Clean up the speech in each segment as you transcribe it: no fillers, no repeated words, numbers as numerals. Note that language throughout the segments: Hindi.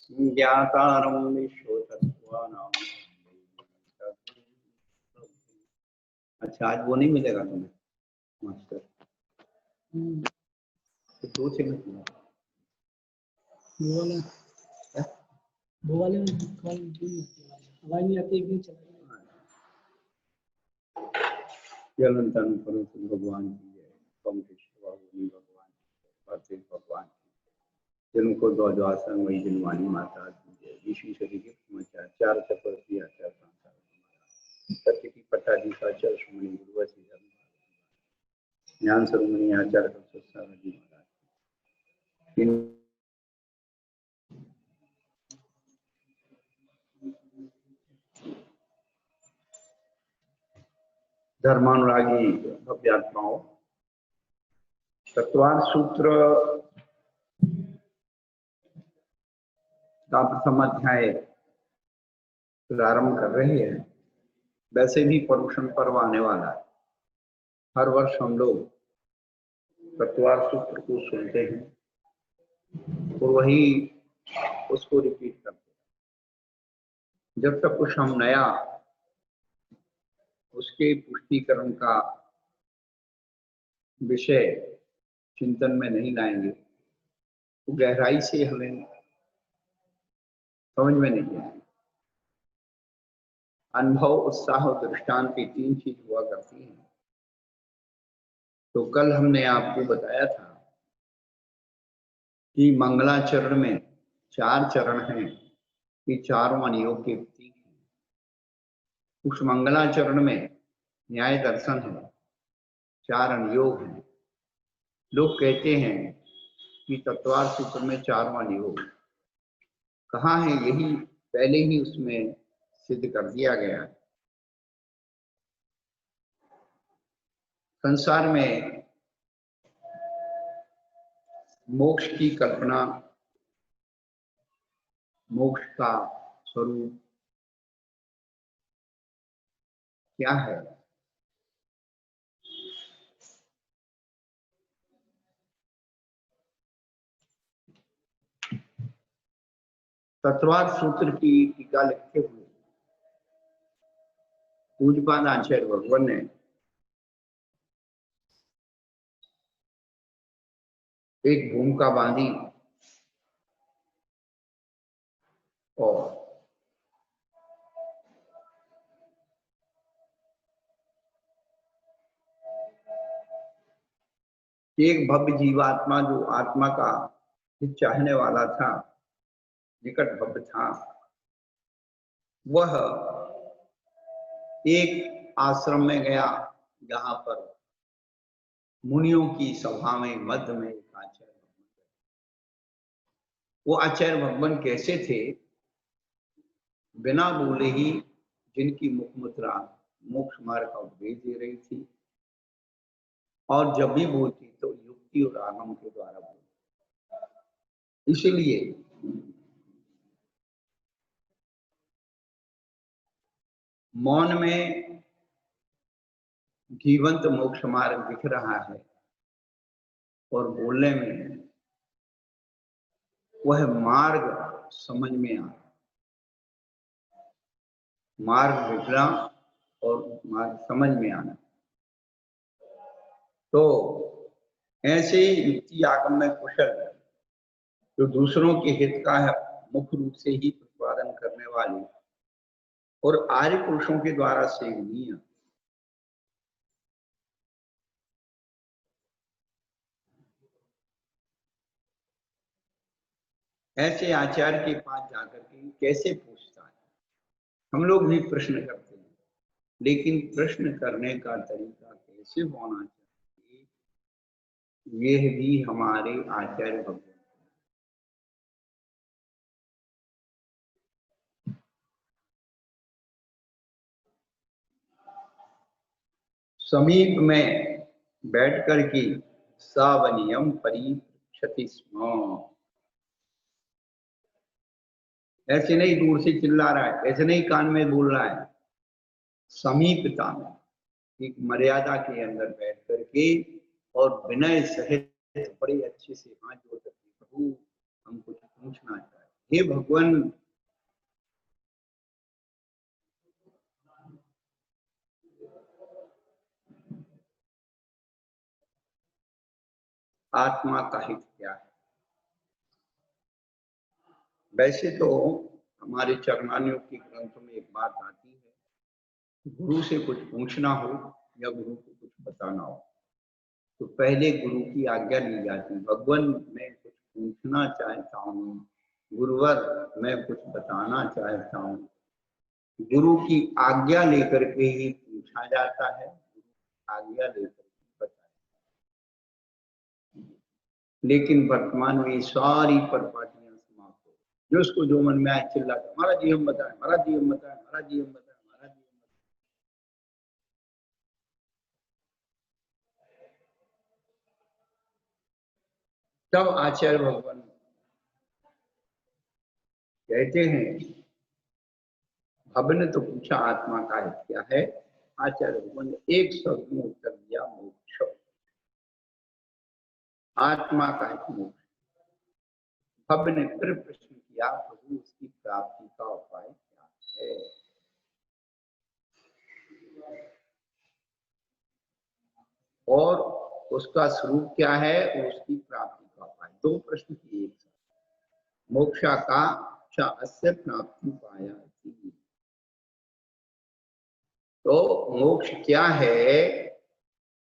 ज्ञातारं विश्वतत्त्वानां। अच्छा, आज वो नहीं मिलेगा तुम्हें मास्टर? तो दो से मत लो। वो वाले कॉल आवाज नहीं आती एकदम चला जलंतन परम भगवान की जय, कमलेश्वर मुनि भगवान की जय, भगवान की, जिनको द्वादशासन वही जिनवानी माता की जय। 20वीं सदी के समाचार, 4 चक्रवर्ती आचार्य सत्य की पट्टाधीशाचार्य श्रीमणि गुरुवसी ज्ञान सर्वमणि आचार्य जी महाराज। धर्मानुरागी भव्यात्माओं, तत्वार्थ सूत्र का प्रथम अध्याय प्रारंभ कर रहे हैं। वैसे भी पर्युषण पर्व आने वाला है। हर वर्ष हम लोग तत्वार्थ सूत्र को सुनते हैं और वही उसको रिपीट करते हैं। जब तक कुछ हम नया उसके पुष्टिकरण का विषय चिंतन में नहीं लाएंगे तो गहराई से हमें समझ में नहीं आए। अनुभव, उत्साह और दृष्टांत की 3 चीज हुआ करती हैं। तो कल हमने आपको बताया था कि मंगलाचरण में 4 चरण हैं, ये चारों अनियोग के प्रतीक हैं। उस मंगलाचरण में न्याय दर्शन है, 4 अनियोग हैं। लोग कहते हैं कि तत्वार्थ सूत्र में 4वां अनियोग कहाँ है, यही पहले ही उसमें सिद्ध कर दिया गया है। संसार में मोक्ष की कल्पना, मोक्ष का स्वरूप क्या है? तत्वार्थ सूत्र की टीका लिखते हुए पूज्यपाद आचार्य भगवान ने एक भूमिका बांधी और एक भव्य जीवात्मा जो आत्मा का हित चाहने वाला था, निकट भव्य था, वह एक आश्रम में गया जहां पर मुनियों की सभा में मध्य में एक आचार्य भगवान। वो आचार्य भगवान कैसे थे? बिना बोले ही जिनकी मुख मुद्रा मोक्ष मार्ग का उपदेश दे रही थी, और जब भी बोलती तो युक्ति और आगम के द्वारा बोलती। इसलिए मौन में जीवंत मोक्ष मार्ग दिख रहा है और बोलने में वह मार्ग समझ में आ, मार्ग दिखना और मार्ग समझ में आना। तो ऐसे युक्ति आगम में कुशल जो दूसरों के हित का है मुख्य रूप से ही प्रतिपादन करने वाली और आर्य पुरुषों के द्वारा सेवनीय ऐसे आचार्य के पास जाकर के कैसे पूछता है? हम लोग भी प्रश्न करते हैं, लेकिन प्रश्न करने का तरीका कैसे होना चाहिए, यह भी हमारे आचार्य भगवान समीप में बैठकर के सावनियम परीक्षति स्म। ऐसे नहीं दूर से चिल्ला रहा है, ऐसे नहीं कान में बोल रहा है, समीपता में एक मर्यादा के अंदर बैठ करके और विनय सहित बड़े अच्छे से हाथ जोड़ करके, प्रभु हम कुछ पूछना चाहते, हे भगवान, आत्मा का हित क्या है? वैसे तो हमारे चरणानियों के ग्रंथों में एक बात आती है, गुरु से कुछ पूछना हो या गुरु को कुछ बताना हो तो पहले गुरु की आज्ञा ली जाती। भगवान, मैं कुछ पूछना चाहता हूँ, गुरुवर मैं कुछ बताना चाहता हूँ, गुरु की आज्ञा लेकर के ही पूछा जाता है, आज्ञा लेकर के बताया। लेकिन वर्तमान में सारी परिपाटियां समाप्त हो, जो उसको जो मन में आए चिल्लाता, महाराज जी हम बताएं, महाराज जी हम बताएं, महाराज जी हम बताएं, महाराज जी हम बताएं। तब आचार्य भगवान कहते हैं, भव ने तो पूछा आत्मा का हित क्या है। आचार्य भगवान ने एक शब्द में उत्तर दिया, मोक्ष। आत्मा का हित मोक्ष। भव ने फिर प्रश्न किया, प्रभु उसकी प्राप्ति का उपाय क्या है? और उसका स्वरूप क्या है, उसकी प्राप्ति का उपाय। दो प्रश्न की एक साथ। मोक्षा का अस्य प्राप्ति पाया थी। तो मोक्ष क्या है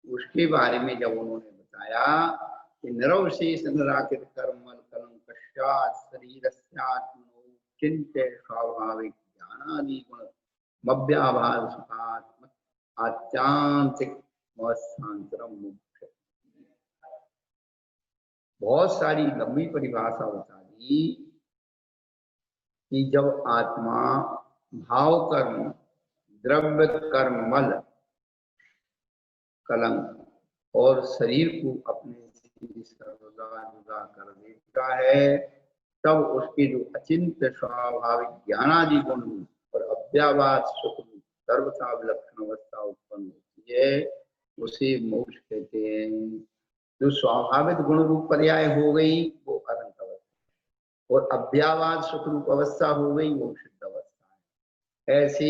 उसके बारे में जब उन्होंने बताया कि निरवशेष निराकृत कर्मल कलम पश्चात शरीर चिंत्य स्वाभाविक ज्ञानादि गुण मव्याभास सुखात्मक आत्यांतिक मवस्थांतरम मोक्ष। बहुत सारी लंबी परिभाषा बता दी कि जब आत्मा भाव कर्म, द्रव्य कर्मल कलंक और शरीर को अपने से सर्वदा जुदा कर देता है, तब उसके जो अचिंत्य स्वाभाविक ज्ञानादि गुण और अव्यावाद सुख सर्वथा विलक्षण अवस्था उत्पन्न होती है, उसे मोक्ष कहते हैं। जो स्वाभाविक गुण रूप पर्याय हो गई वो अनंत अवस्था, और अव्यावाद सुख रूप अवस्था हो गई वो सिद्ध अवस्था है। ऐसे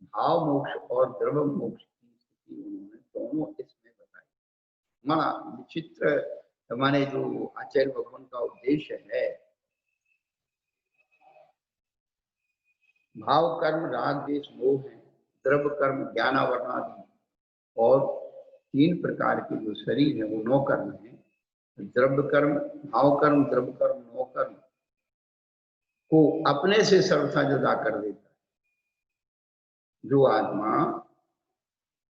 भाव मोक्ष और द्रव्य मोक्ष की स्थिति उन्होंने दोनों इसमें बताई। बड़ा विचित्र हमारे जो आचार्य भगवान का उद्देश्य है, भाव कर्म राग द्वेष मोह है, द्रव्य कर्म ज्ञानावरण आदि, और तीन प्रकार के जो शरीर है वो 9 कर्म है। द्रव्य कर्म, भाव कर्म, द्रव्य कर्म, 9 कर्म को अपने से सर्वथा जुदा कर देता है। जो आत्मा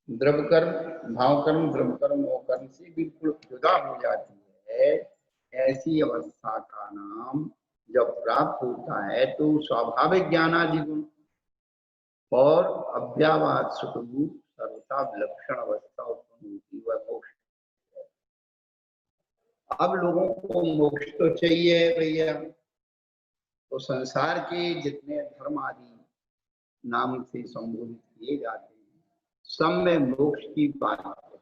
द्रव्य कर्म, भाव कर्म, द्रव्य कर्म, 9 कर्म से बिल्कुल जुदा हो जाती है, ऐसी अवस्था का नाम जब प्राप्त होता है तो स्वाभाविक ज्ञानादि गुण और अव्यावाद सुख रूप सर्वथा विलक्षण अवस्था उत्पन्न होती है, वह मोक्ष। अब लोगों को मोक्ष तो चाहिए भैया, तो संसार के जितने धर्म आदि नाम से संबोधित किए जाते हैं सब में मोक्ष की बात है,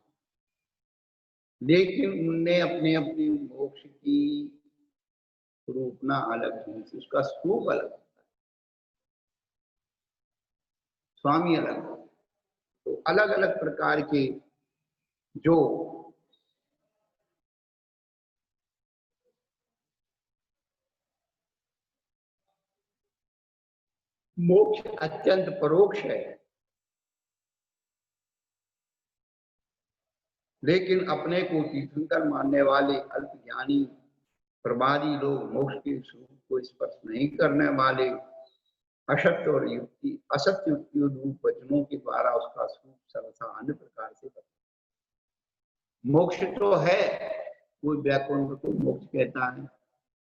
लेकिन उनने अपने अपने मोक्ष की रूपना अलग है, उसका स्वरूप अलग होता है, स्वामी अलग। तो अलग अलग प्रकार के जो मोक्ष अत्यंत परोक्ष है, लेकिन अपने को तीर्थंकर मानने वाले अल्प ज्ञानी प्रमादी लोग मोक्ष के स्वरूप को स्पर्श नहीं करने वाले असत्य और युक्ति, असत्य युक्ति रूप वचनों के द्वारा उसका स्वरूप सर्वथा अन्य प्रकार से बता। मोक्ष तो है, कोई वैकुंठ को मोक्ष कहता है,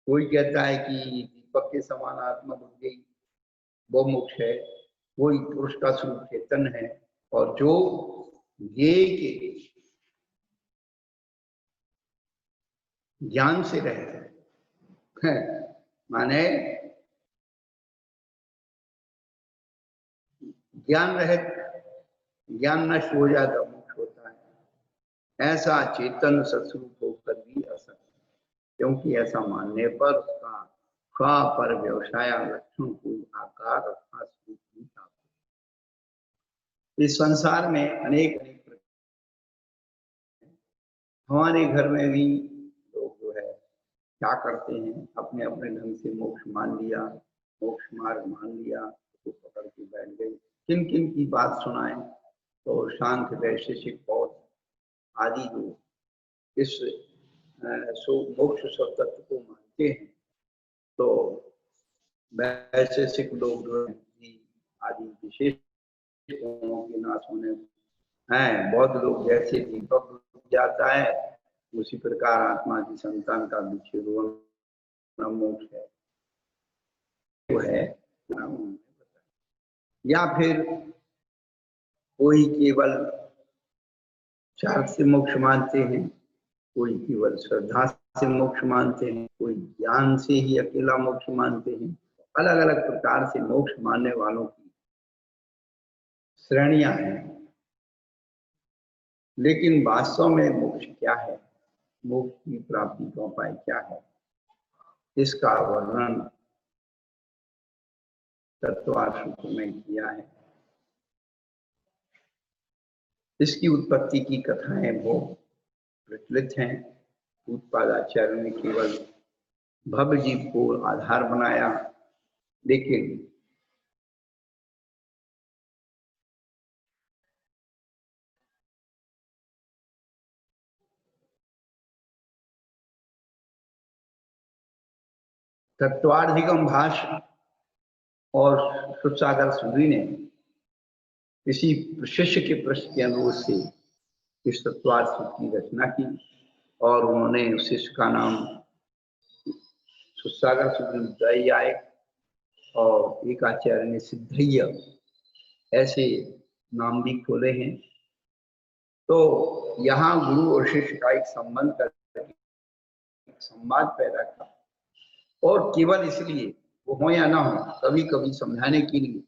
कोई कहता है कि दीपक के समान आत्मा बुझ गई वो मोक्ष है, कोई पुरुष का स्वरूप चेतन है, और जो ये के ज्ञान से रहते हैं, माने ज्ञान रहित, ज्ञान नष्ट हो जाता मोक्ष होता है। ऐसा चेतन सत्स्वरूप होकर भी असत्य, क्योंकि ऐसा मानने पर उसका का पर व्यवसाय लक्षण कोई आकार अर्थात स्वरूप नहीं था। इस संसार में अनेक अनेक प्रकार, हमारे घर में भी लोग जो है क्या करते हैं, अपने अपने ढंग से मोक्ष मान लिया, मोक्ष मार्ग मान लिया, तो पकड़ के बैठ गए। किन किन की बात सुनाएं तो शांत वैशेषिक बौद्ध आदि जो इस मोक्ष तत्व को मानते हैं, तो वैशेषिक लोग जो है आदि विशेष के नाश होने हैं। बौद्ध लोग जैसे दीपक जाता है उसी प्रकार आत्मा की संतान का विच्छेदन मोक्ष है, वो है। या फिर कोई केवल शार्थ से मोक्ष मानते हैं, कोई केवल श्रद्धा से मोक्ष मानते हैं, कोई ज्ञान से ही अकेला मोक्ष मानते हैं। अलग अलग प्रकार से मोक्ष मानने वालों की श्रेणियां हैं। लेकिन वास्तव में मोक्ष क्या है, मोक्ष की प्राप्ति का उपाय क्या है, इसका वर्णन तत्वार्थ सूत्र में किया है। इसकी उत्पत्ति की कथाएं बहुत प्रचलित हैं। उत्पादाचार्य ने केवल भव्य जीव को आधार बनाया, लेकिन तत्वाधिगम भाष्य और सुसागर सुधी ने इसी शिष्य के प्रश्न के अनुरोध से इस तत्वार्थ सूत्र की रचना की, और उन्होंने उस शिष्य का नाम सुसागर सुधी आए और एक आचार्य ने सिद्धय्य ऐसे नाम भी खोले हैं। तो यहाँ गुरु और शिष्य का एक संबंध करके संवाद पैदा था, और केवल इसलिए वो हो या ना हो, कभी कभी समझाने के लिए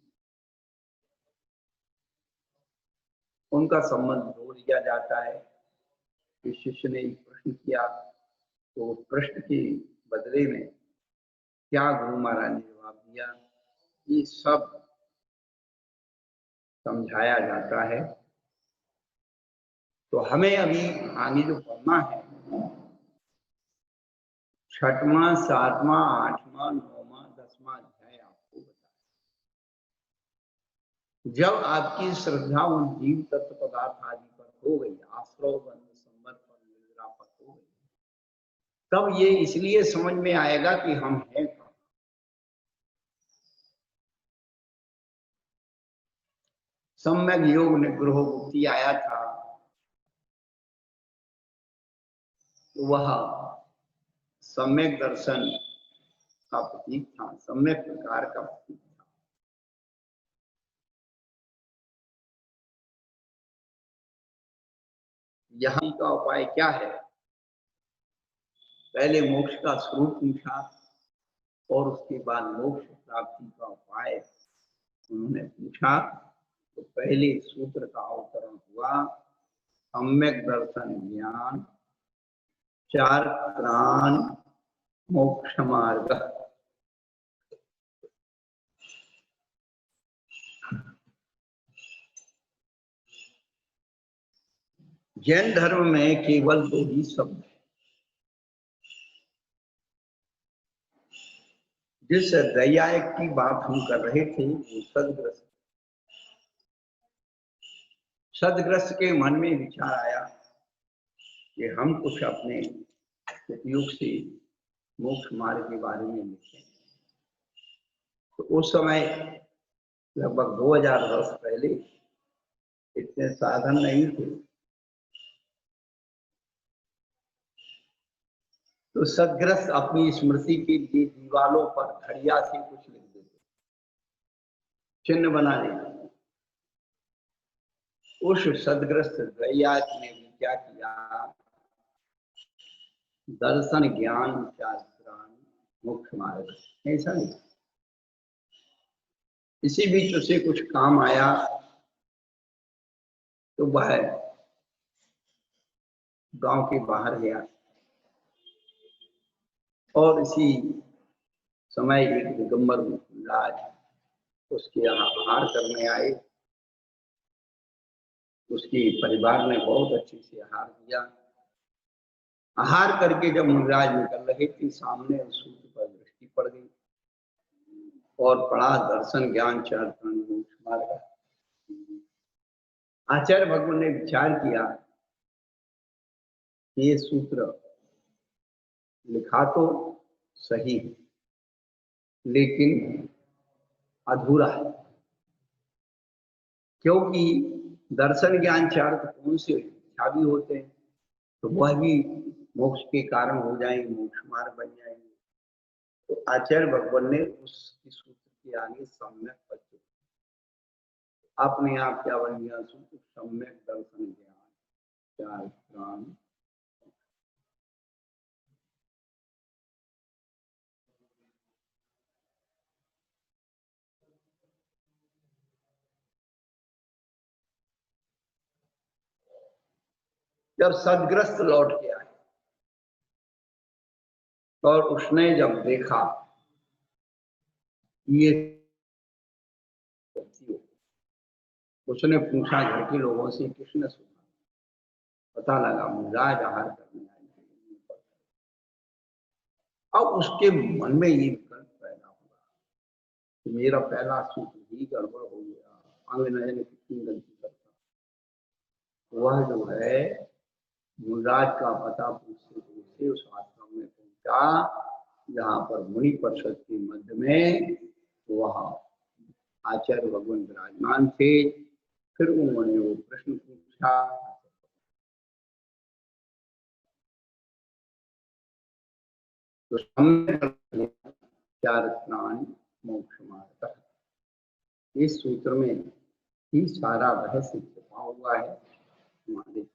उनका संबंध जोड़ दिया जाता है। कि शिष्य ने एक प्रश्न किया तो प्रश्न के बदले में क्या गुरु महाराज ने जवाब दिया, ये सब समझाया जाता है। तो हमें अभी आगे जो पढ़ना है, 6वां 7वां 8वां 9वां 10वां अध्याय आपको बताया। जब आपकी श्रद्धा उन जीव तत्व पदार्थ आदि पर हो गई, आश्रव बंध समर्पण निद्रापत हो गई, तब ये इसलिए समझ में आएगा कि हम हैं कौन। सम्यक योग निग्रह मुक्ति आया था, तो वह सम्यक दर्शन का प्रतीक था, सम्यक प्रकार का प्रतीक था। यहाँ का उपाय क्या है, पहले मोक्ष का स्वरूप पूछा और उसके बाद मोक्ष प्राप्ति का उपाय उन्होंने पूछा। तो पहले सूत्र का अवतरण हुआ, सम्यक दर्शन ज्ञान 4 प्राण मोक्ष मार्ग। जैन धर्म में केवल 2 ही शब्द है। जिस दैयायक की बात हम कर रहे थे वो सदग्रस्त। सदग्रस्त के मन में विचार आया कि हम कुछ अपने उपयोग से मोक्ष मार्ग के बारे में लिखें। तो उस समय लगभग 2000 वर्ष पहले इतने साधन नहीं थे, तो सदग्रस्त अपनी स्मृति के लिए दीवालों पर खड़िया से कुछ लिख देते, चिन्ह बना देते। उस सदग्रस्त दैयायक ने भी क्या किया, दर्शन ज्ञान 4 प्राण मोक्ष मार्ग ऐसा नहीं। इसी बीच उसे कुछ काम आया तो वह गांव के बाहर गया और इसी समय एक दिगंबर मुकुंदराज उसके यहाँ आहार करने आए। उसके परिवार ने बहुत अच्छे से आहार दिया। आहार करके जब मुनिराज निकल रहे थे, सामने उस सूत्र पर दृष्टि पड़ गई और पढ़ा दर्शन ज्ञान चार मोक्ष मार्ग। आचार्य भगवान ने विचार किया कि ये सूत्र लिखा तो सही है लेकिन अधूरा है, क्योंकि दर्शन ज्ञान चार कौन से इच्छा भी होते हैं तो वह भी मोक्ष के कारण हो जाएंगे, मोक्ष मार्ग बन जाएंगे। तो आचार्य भगवान ने उसकी सूत्र के आगे सम्यक पद, अपने आप क्या बन गया सूत्र, सम्यक दर्शन ज्ञान चार प्राण। जब सदग्रस्त लौट के आए और उसने जब देखा ये, उसने पूछा घर के लोगों से, किसने सुना? पता लगा मुनिराज आहार करने आए। अब उसके मन में ये विकल्प पैदा हुआ कि मेरा पहला सूत्र ही गड़बड़ हो गया, अंग नयन कितनी गलती करता। वह जो है मुनिराज का पता पूछते पूछते उस आश्रम में पहुंचा जहां पर मुनि परिषद के मध्य में वह आचार्य भगवान विराजमान थे। फिर उन्होंने वो प्रश्न पूछा, तो चार प्राण मोक्ष मार्ग, इस सूत्र में ही सारा रहस्य छिपा हुआ है। हमारे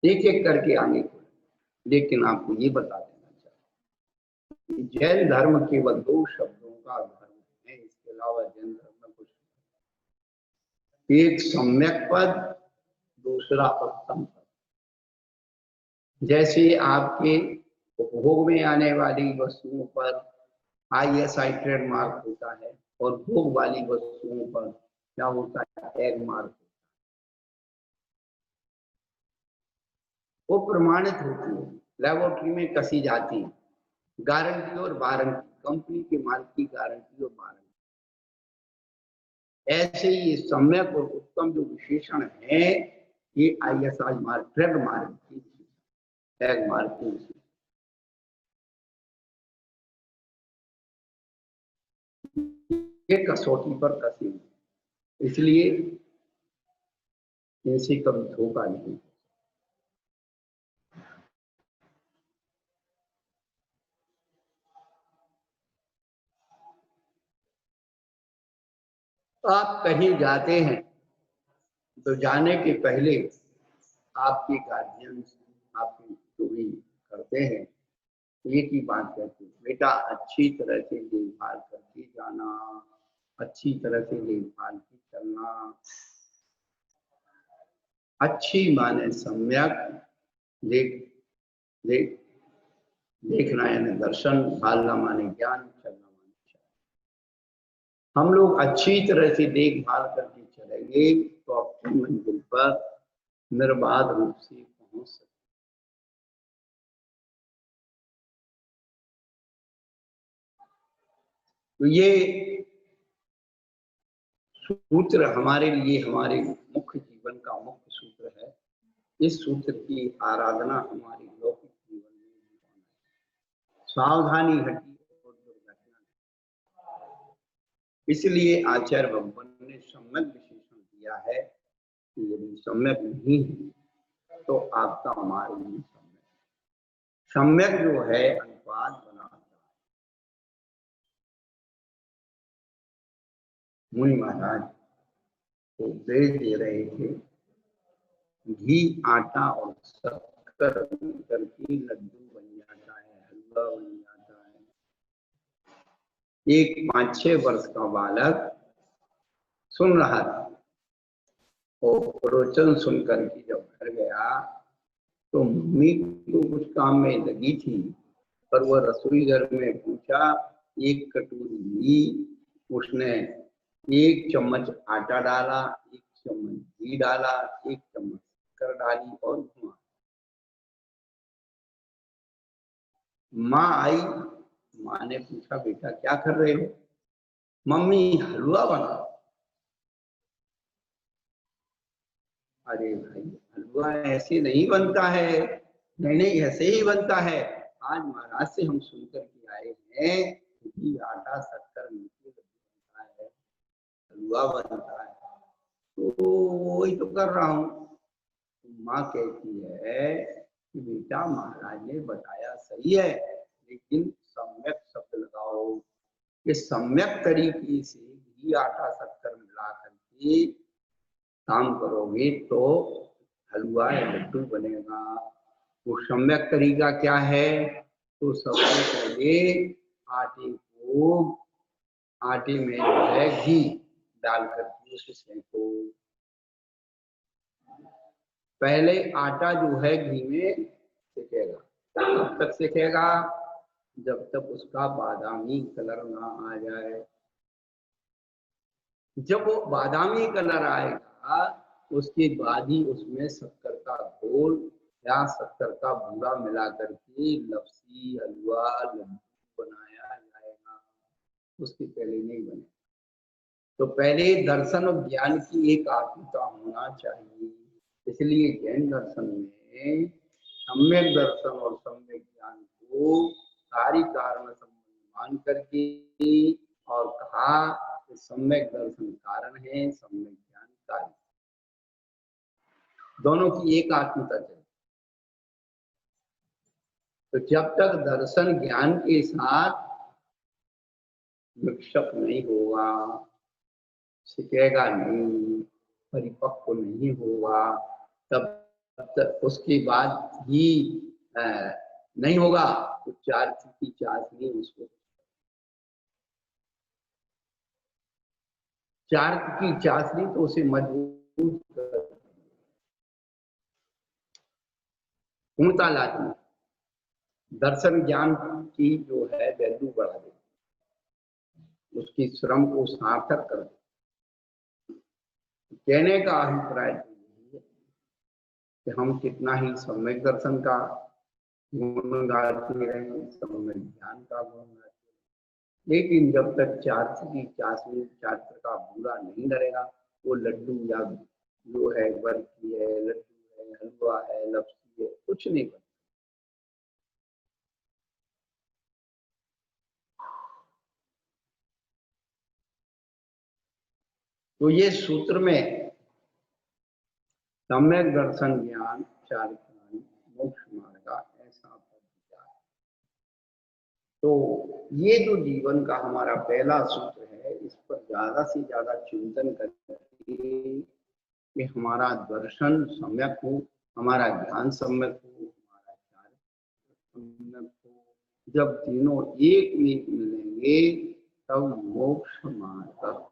एक एक करके आने को, लेकिन आपको ये बता देना चाहिए कि जैन धर्म केवल दो शब्दों का धर्म है, इसके अलावा जैन धर्म में कुछ, एक सम्यक पद, दूसरा उत्तम पद। जैसे आपके उपभोग में आने वाली वस्तुओं पर ISI ट्रेडमार्क होता है और भोग वाली वस्तुओं पर क्या होता है, टैग मार्क। वो प्रमाणित होती है, लेबोरेटरी में कसी जाती है, गारंटी और वारंटी, कंपनी के माल की गारंटी और वारंटी। ऐसे ही सम्यक और उत्तम जो विशेषण है ये ISI mark, trade mark, tag mark की विशेषण। ये कसौटी पर कसी, इसलिए इनसे कभी धोखा नहीं। आप कहीं जाते हैं तो जाने के पहले आपके गार्जियन आपकी जो भी करते हैं एक ही बात कहते हैं, बेटा अच्छी तरह से देखभाल करके जाना, अच्छी तरह से देखभाल की चलना। अच्छी माने सम्यक देखना यानी दर्शन, भालना माने ज्ञान, चलना माने चाल। हम लोग अच्छी तरह से देखभाल करके चलेंगे तो अपनी मंजिल पर निर्बाध रूप से पहुंच सकते। तो ये सूत्र हमारे लिए, हमारे मुख्य जीवन का मुख्य सूत्र है। इस सूत्र की आराधना हमारी लौकिक जीवन में सावधानी हटी और दुर्घटना। इसलिए आचार्य भगवान ने सम्यक विशेषण दिया है कि यदि सम्यक नहीं है तो आपका मार्ग नहीं सम्यक। सम्यक जो है अनुपात बनाता है। मुनि महाराज को उपदेश दे रहे थे, घी आटा और शक्कर करके लड्डू बन जाता है, हलवा बन जाता है। एक 5-6 वर्ष का बालक सुन रहा था और प्रवचन सुनकर के जब घर गया तो मम्मी तो कुछ काम में लगी थी, पर वह रसोई घर में पूछा, एक कटोरी ली, उसने 1 चम्मच आटा डाला, 1 चम्मच घी डाला, 1 चम्मच शक्कर डाली और घुमा। माँ आई, माँ ने पूछा, बेटा क्या कर रहे हो? मम्मी हलवा बना। अरे भाई, हलवा ऐसे नहीं बनता है। नहीं नहीं, ऐसे ही बनता है। आज महाराज से हम सुनकर के आए हैं कि आटा शक्कर मिलके बनता है, हलवा बनता है। तो वही तो कर रहा हूँ। माँ कहती है कि बेटा महाराज ने बताया सही है, लेकिन सम्यक शब्द लगाओ। ये सम्यक तरीके से घी आटा शक्कर मिला करके काम करोगे तो हलवा या लड्डू बनेगा। वो सम्यक तरीका क्या है? तो सबसे पहले आटे में जो है घी डाल करके उसे सेको। पहले आटा जो है घी में सेकेगा। कब तक सेकेगा? जब तक उसका बादामी कलर ना आ जाए। जब वो बादामी कलर आएगा उसके बाद ही उसमें शक्कर का घोल या शक्कर का बूरा मिला करके लपसी हलवा लड्डू बनाया जाएगा। उसके पहले नहीं बने। तो पहले दर्शन और ज्ञान की एक आत्मता होना चाहिए। इसलिए जैन दर्शन में सम्यक दर्शन और सम्यक ज्ञान को कार्य कारण संबंध मान करके और कहा कि सम्यक दर्शन कारण है, सम्यक ज्ञान कार्य। दोनों की एक आत्मता चाहिए। तो जब तक दर्शन ज्ञान के साथ विक्षेप नहीं होगा, सीखेगा नहीं, परिपक्व नहीं होगा, तब तक उसके बाद ही नहीं होगा तो चार की चाशनी उसको, चार की चाशनी तो उसे मजबूत कर पूर्णता लाती है। दर्शन ज्ञान की जो है वैल्यू बढ़ा दे, उसकी श्रम को सार्थक कर दे। कहने का अभिप्राय कि हम कितना ही सम्यक दर्शन का गुण गाते रहें, सम्यक ज्ञान का गुण गाते रहें, लेकिन जब तक चारित्र का बुरा नहीं डरेगा, वो लड्डू या जो है बर्फी है, लड्डू है, हलवा है, लपसी है, कुछ नहीं बनता। तो ये सूत्र में सम्यक दर्शन ज्ञान चार मोक्ष मार्ग ऐसा पद दिया है। तो ये जो जीवन का हमारा पहला सूत्र है, इस पर ज्यादा से ज्यादा चिंतन करके कि हमारा दर्शन सम्यक हो, हमारा ज्ञान सम्यक हो, हमारा चारित्र सम्यक हो। जब तीनों एक में मिलेंगे तब मोक्ष मार्ग।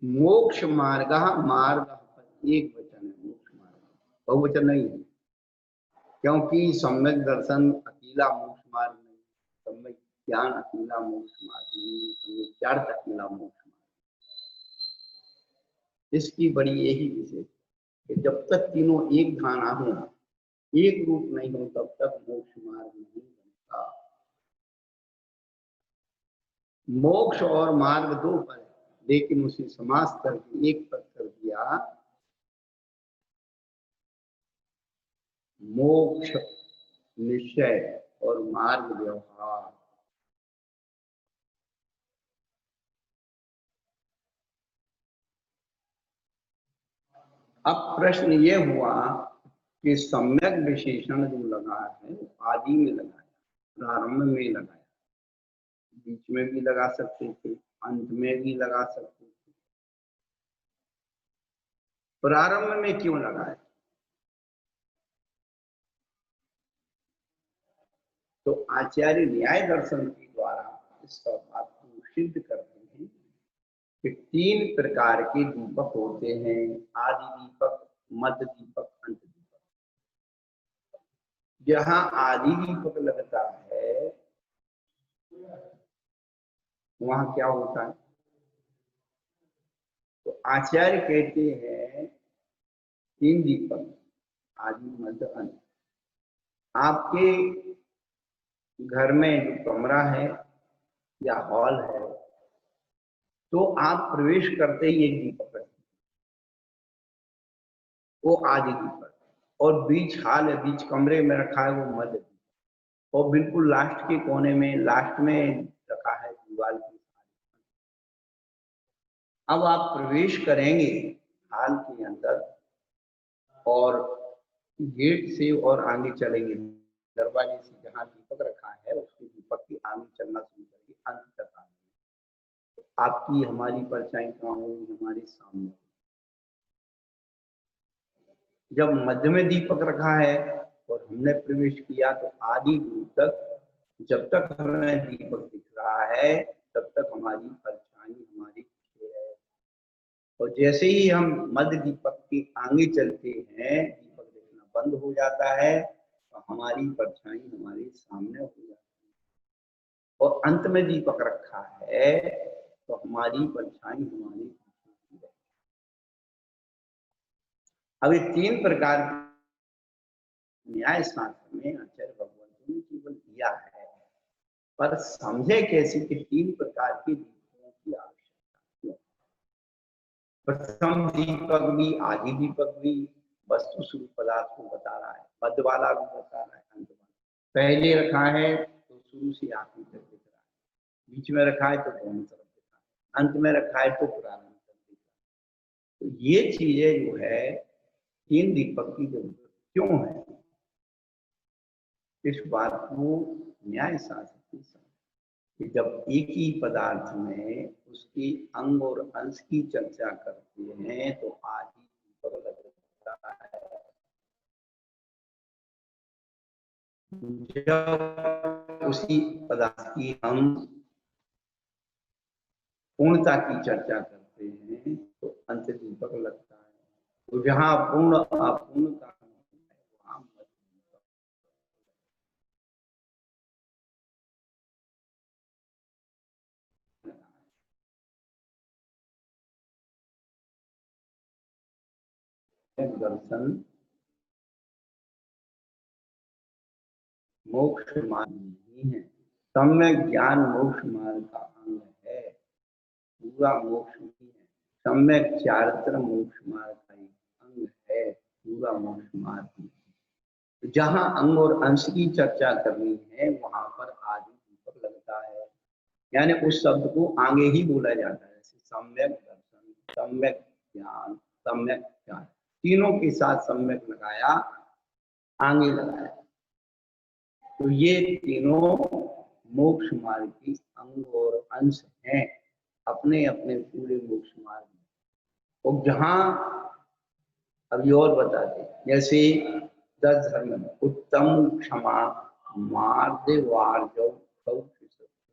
मोक्ष मार्ग, मार्ग एक वचन है, मोक्ष मार्ग बहुवचन नहीं है। क्योंकि सम्यक दर्शन अकेला मोक्ष मार्ग नहीं, सम्यक ज्ञान अकेला मोक्ष मार्ग नहीं, सम्यक चारित्र अकेला मोक्ष मार्ग। इसकी बड़ी यही विशेष कि जब तक तीनों एक धारणा हो, एक रूप नहीं हो, तब तक मोक्ष मार्ग नहीं बनता। मोक्ष और मार्ग दो पद, लेकिन उसे समास करके एक पद कर दिया, मोक्ष निश्चय और मार्ग व्यवहार। अब प्रश्न ये हुआ कि सम्यक विशेषण जो लगा है आदि में लगाया, प्रारंभ में लगाया, बीच में भी लगा सकते थे, अंत में भी लगा सकते थे, प्रारंभ में क्यों लगाया? तो आचार्य न्याय दर्शन के द्वारा इसका बात को सिद्ध करते हैं कि 3 प्रकार के दीपक होते हैं, आदि दीपक, मध्य दीपक, अंत दीपक। जहां आदि दीपक लगता है वहां क्या होता है? तो आचार्य कहते हैं 3 दीपक, आदि मध्य अंत। आपके घर में जो कमरा है या हॉल है, तो आप प्रवेश करते ही एक दीपक है, वो आदि दीपक, और बीच हॉल है, बीच कमरे में रखा है वो मध्य दीपक, और बिल्कुल लास्ट के कोने में, लास्ट में रखा है दीवार की। अब आप प्रवेश करेंगे हॉल के अंदर और गेट से और आगे चलेंगे, दरवाजे से जहां दीपक रखा है उसके दीपक की आगे चलना शुरू करेंगे, अंत तक आएंगे। आपकी हमारी परछाई कहाँ होगी? हमारे सामने। जब मध्य में दीपक रखा है और हमने प्रवेश किया तो आदि दूर तक, जब तक हमें दीपक दिख रहा है तब तक हमारी परछाई हमारी पीछे है, और जैसे ही हम मध्य दीपक के आगे चलते हैं दीपक दिखना बंद हो जाता है, तो हमारी परछाई हमारे सामने हो जाती है, और अंत में दीपक रखा है तो हमारी परछाई हमारी पीछे है। अब ये 3 प्रकार न्याय शास्त्र में आचार्य भगवंतों ने केवल दिया है, पर समझे कैसे कि 3 प्रकार के दीपकों की आवश्यकता क्यों? प्रथम दीपक भी, आदि दीपक भी वस्तु स्वरूप पदार्थ को बता रहा है, मध्य वाला भी बता रहा है, अंत वाला। पहले रखा है तो शुरू से आखिरी तक दिख रहा है, बीच में रखा है तो दोनों तरफ दिख रहा है, अंत में रखा है तो प्रारंभ तक दिख रहा है। तो ये चीजें जो है 3 दीपक की जरूरत क्यों है, इस बात को न्याय शास्त्र कि जब एक ही पदार्थ में उसके अंग और अंश की चर्चा करते हैं तो आदि दीपक लगता है। जब उसी पदार्थ की हम पूर्णता की चर्चा करते हैं तो अंत दीपक लगता है। तो जहां पूर्ण अपूर्णता वहां दर्शन मोक्ष मार्ग नहीं है, सम्यक ज्ञान मोक्ष मार्ग का अंग है, पूरा मोक्ष नहीं है। सम्यक चारित्र मोक्ष मार्ग का अंग है, पूरा मोक्ष मार्ग नहीं। जहां अंग और अंश की चर्चा करनी है वहां पर आदि दीपक लगता है, यानी उस शब्द को आगे ही बोला जाता है, जैसे सम्यक दर्शन, सम्यक ज्ञान, सम्यक ज्ञान, तीनों के साथ सम्यक लगाया, आगे लगाया। तो ये तीनों मोक्ष मार्ग की अंग और अंश हैं, अपने अपने पूरे मोक्ष मार्ग में। और जहां अभी और बताते, जैसे 10 धर्म, उत्तम, क्षमा, मार्दवार्जव,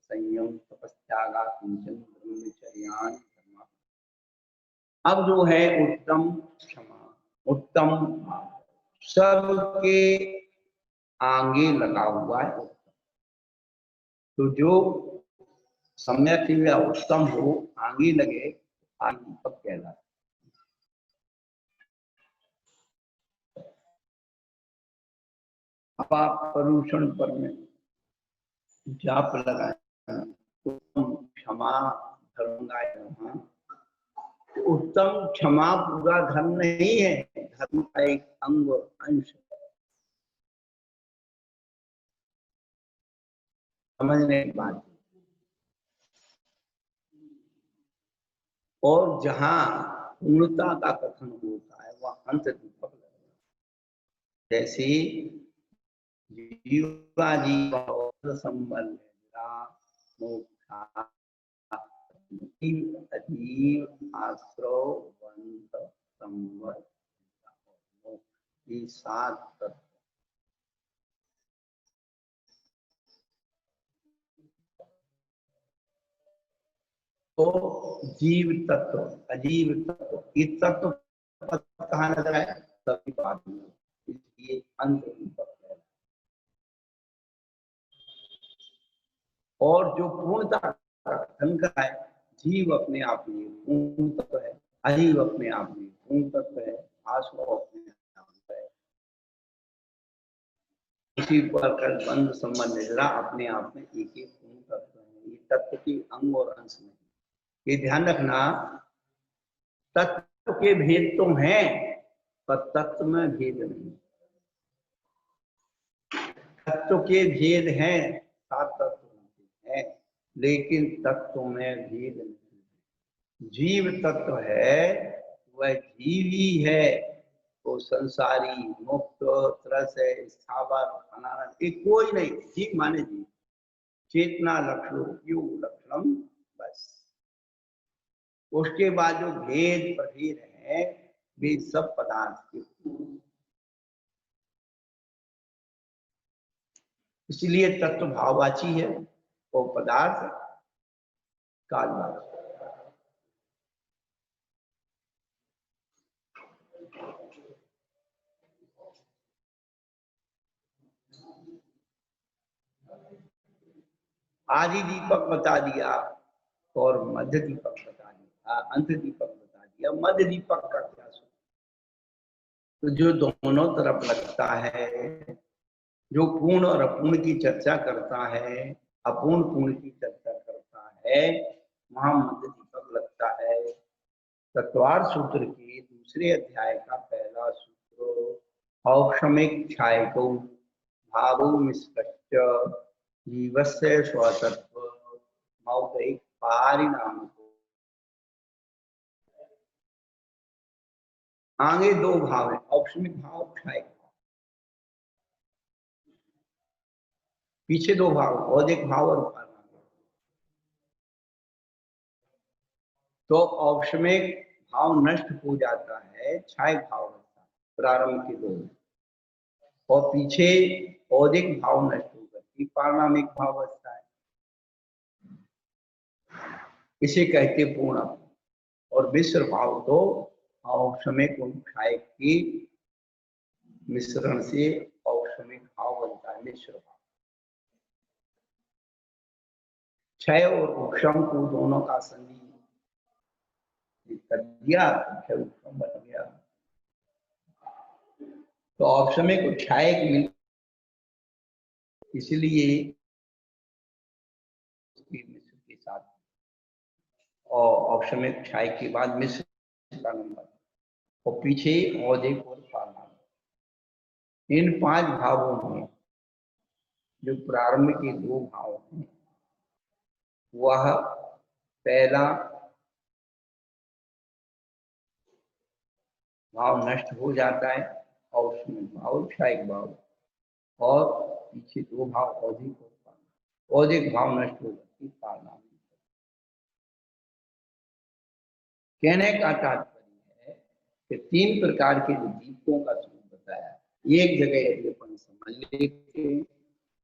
संयम, तपस्यागा, किंचन, ब्रह्मचर्यान, धर्म। अब जो है उत्तम क्षमा, उत्तम सबके आगे लगा हुआ है। तो जो सम्यक या उत्तम हो आगे लगे, आगे दीपक कहलाता है। अब आप प्रदूषण पर में जाप लगाए, उत्तम क्षमा धर्मगाय नमः। उत्तम क्षमा पूरा धर्म नहीं है, धर्म का एक अंग और अंश है। समझने की बात। और जहां पूर्णता का कथन होता है वह अंत दीपक लगता है। जैसे जीवाजी संबंध आश्रवंत संबंध, ये 7 तत्व। तो जीव तत्व, अजीव तत्व, ये तत्व पद कहाँ नजर आए? सभी बात में, इसलिए अंत रूपक है। और जो पूर्णता का कथन का है, जीव अपने आप में पूर्ण तत्व है, अजीव अपने आप में पूर्ण तत्व है, आसव अपने आप में है, इसी पर कल बंध संबंध निद्रा अपने आप में एक ही पूर्ण तत्व है। ये तत्व की अंग और अंश नहीं, ये ध्यान रखना। तत्व के भेद तो हैं पर तत्व में भेद नहीं। तत्व के भेद हैं, 7 तत्व हैं, लेकिन तत्व में भेद नहीं। जीव तत्व है वह जीवी है, तो संसारी, मुक्त, त्रस है, स्थावर, अनानंद, ये कोई नहीं। जीव माने जीव, चेतना लक्षण लक्षणम, बस। उसके बाद जो भेद प्रभेद है वे सब पदार्थ के, इसलिए तत्व भाववाची है और पदार्थ कालवाची। आदि दीपक बता दिया और मध्य दीपक बता दिया, अंत दीपक बता दिया, मध्य दीपक का क्या सोच? तो जो दोनों तरफ लगता है, जो पूर्ण और अपूर्ण की चर्चा करता है, अपूर्ण पूर्ण की चर्चा करता है, वहां मध्य दीपक लगता है। तत्वार सूत्र के दूसरे अध्याय का पहला सूत्र, औक्षमिक छायको भावो मिश्रश्च जीवस्य स्वतत्व मौलिक पारिणाम को। आगे 2 भाव है, औक्षमिक भाव, क्षायिक भाव। पीछे 2 भाव, औदिक भाव और पारिणामिक। तो औक्षमिक भाव नष्ट हो जाता है, क्षायिक भाव होता है प्रारंभ के 2 में, और पीछे औदिक भाव नष्ट होकर के पारिणामिक भाव बचता है। इसे कहते पूर्ण। और मिश्र भाव तो औक्षमिक और क्षायिक की मिश्रण से औक्षमिक भाव बनता है, मिश्र भाव। क्षय और उपशम को दोनों का संधि कर दिया, क्षय उपशम बन गया। तो औक्षमिक और क्षायिक मिल, इसलिए मिश्र के साथ, और औक्षमिक क्षायिक के बाद मिश्र का नंबर, और पीछे औदिक और पारिणामिक। इन 5 भावों में जो प्रारंभ के 2 भाव हैं, वह पहला भाव नष्ट हो जाता है, औक्षमिक भाव, क्षायिक भाव, और पीछे 2 भाव औदिक और पारिणामिक। औदिक भाव नष्ट हो जाती है, पारिणामिक। कहने का तात्पर्य है कि 3 प्रकार के जो दीपकों का स्वरूप बताया, एक जगह यदि अपन समझ लेते हैं,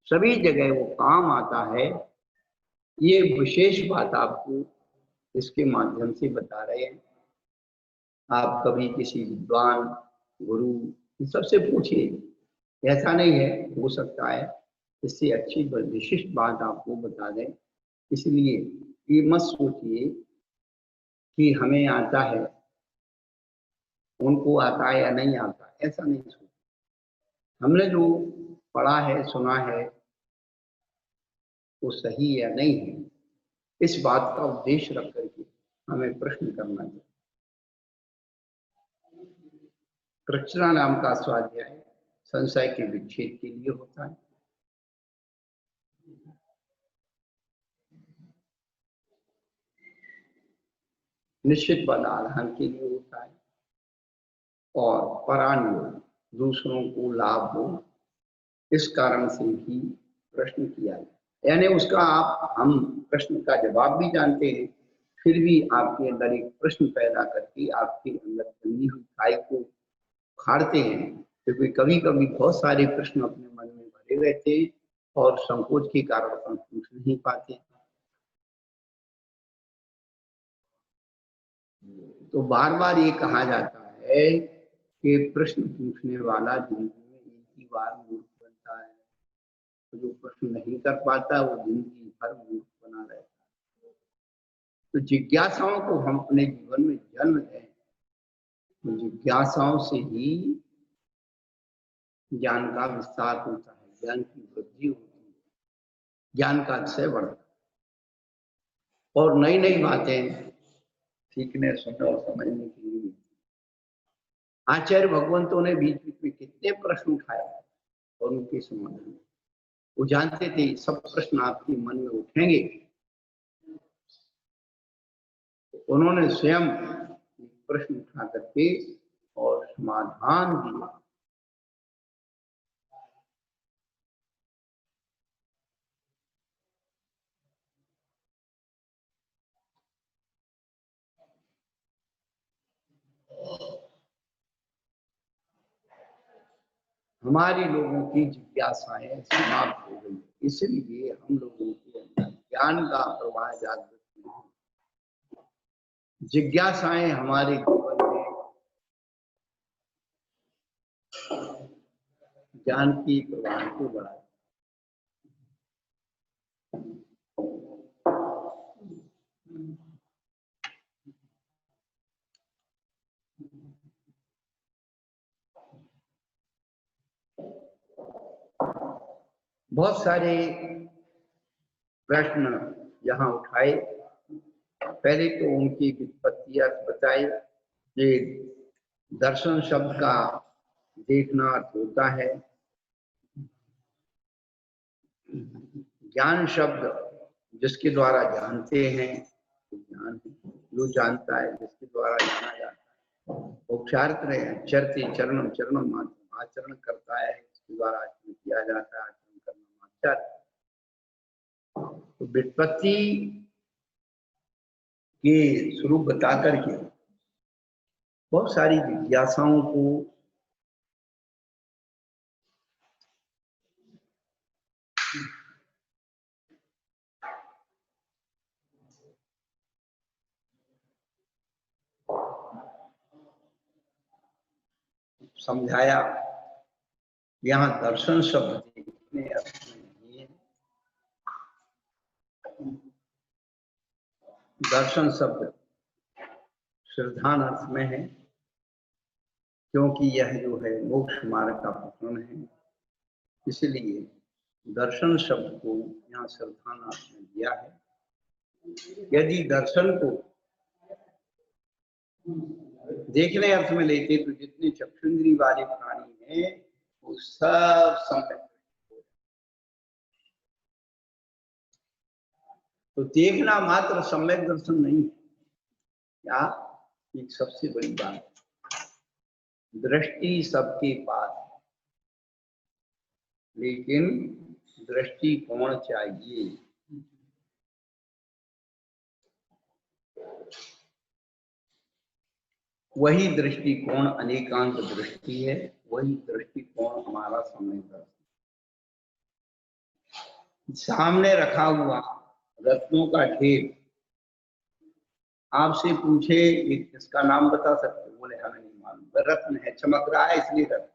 सभी जगह वो काम आता है। ये विशेष बात आपको इसके माध्यम से बता रहे हैं। आप कभी किसी विद्वान, गुरु सबसे पूछिए, ऐसा नहीं है, हो सकता है इससे अच्छी विशिष्ट बात आपको बता दें। इसलिए ये मत सोचिए कि हमें आता है, उनको आता है या नहीं आता, ऐसा नहीं सोचिए। हमने जो पढ़ा है, सुना है, वो सही या नहीं है, इस बात का उद्देश्य रख करके हमें प्रश्न करना चाहिए। कृष्णा नाम का स्वाध्याय संशय के विच्छेद के लिए होता है। निश्चित पदार्थ के लिए होता है, और परानुयोग, दूसरों को लाभ हो, इस कारण से ही प्रश्न किया है। यानी उसका हम प्रश्न का जवाब भी जानते हैं, फिर भी आपके अंदर एक प्रश्न पैदा करके आपके अंदर बनी हुई खाई को खाड़ते हैं, क्योंकि कभी कभी बहुत सारे प्रश्न अपने मन में भरे रहते हैं और संकोच के कारण हम पूछ नहीं पाते। तो बार बार ये कहा जाता है कि प्रश्न पूछने वाला जिंदगी में एक ही बार मूर्ख बनता है, तो जो प्रश्न नहीं कर पाता वो जिंदगी भर मूर्ख बना रहता है। तो जिज्ञासाओं को हम अपने जीवन में जन्म दें, तो जिज्ञासाओं से ही ज्ञान का विस्तार होता है, ज्ञान की वृद्धि होती है, ज्ञान का अतिशय बढ़ता है और नई नई बातें सीखने सुनने और समझने के लिए। आचार्य भगवंतों ने बीच बीच में कितने प्रश्न उठाए और उनके समाधान, वो जानते थे सब प्रश्न आपके मन में उठेंगे, उन्होंने स्वयं प्रश्न उठा करके और समाधान दिया। हमारी लोगों की जिज्ञासाएं समाप्त हो गई, इसलिए हम लोगों के अंदर ज्ञान का प्रवाह जागृत नहीं। जिज्ञासाएं हमारे जीवन में ज्ञान की प्रवाह को बढ़ाती। बहुत सारे प्रश्न यहाँ उठाए, पहले तो उनकी व्युत्पत्तियां बताई। ये दर्शन शब्द का देखना अर्थ होता है, ज्ञान शब्द जिसके द्वारा जानते हैं ज्ञान है, जो जानता है जिसके द्वारा जाना जाता है। उपचारित रहे चरते चरणम चरणम आचरण करता है, इसके द्वारा आचरण किया जाता है, आचरण करना आचार्य। तो व्युत्पत्ति के स्वरूप बता करके बहुत सारी जिज्ञासाओं को समझाया। यहाँ दर्शन शब्द देखने अर्थ नहीं है, दर्शन शब्द श्रद्धान अर्थ में है, क्योंकि यह जो है मोक्ष मार्ग का प्रकरण है, इसलिए दर्शन शब्द को यहाँ श्रद्धान अर्थ में दिया है। यदि दर्शन को देखने अर्थ में लेते तो जितने चक्षुंद्री वाले प्राणी हैं वो सब सम्यक, तो देखना मात्र सम्यक दर्शन नहीं है, क्या एक सबसे बड़ी बात, दृष्टि सबके पास, लेकिन दृष्टिकोण चाहिए। वही दृष्टिकोण अनेकांत दृष्टि है, वही दृष्टिकोण हमारा सम्यक दर्शन। सामने रखा हुआ रत्नों का ढेर, आपसे पूछे इसका नाम बता सकते, बोले हमें नहीं मालूम, रत्न है, चमक रहा है इसलिए रत्न।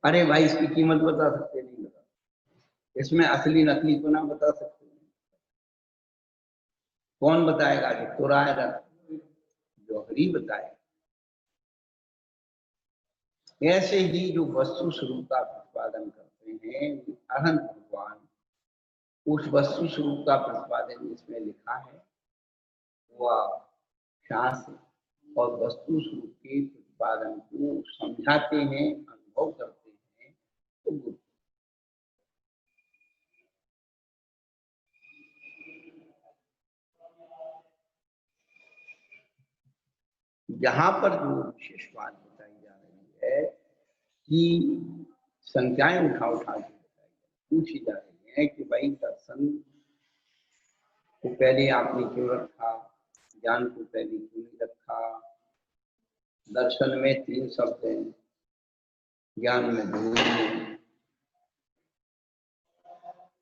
अरे भाई इसकी कीमत बता सकते, नहीं बता, इसमें असली नकली तो ना बता सकते, कौन बताएगा, जो पूरा है रत्न जौहरी बताएगा। ऐसे ही जो वस्तु स्वरूप का प्रतिपादन करते हैं अनंत भगवान, उस वस्तु स्वरूप का प्रतिपादन इसमें लिखा है, वह शास्त्र और वस्तु स्वरूप के प्रतिपादन को समझाते हैं, अनुभव करते हैं, तो गुरु। यहाँ पर जो विशेष बात बताई जा रही है कि संख्याएं उठा उठा के पूछी जा रही है कि भाई दर्शन को पहले आपने क्यों रखा, ज्ञान को पहले क्यों नहीं रखा। दर्शन में 3 शब्द हैं, ज्ञान में 2 हैं,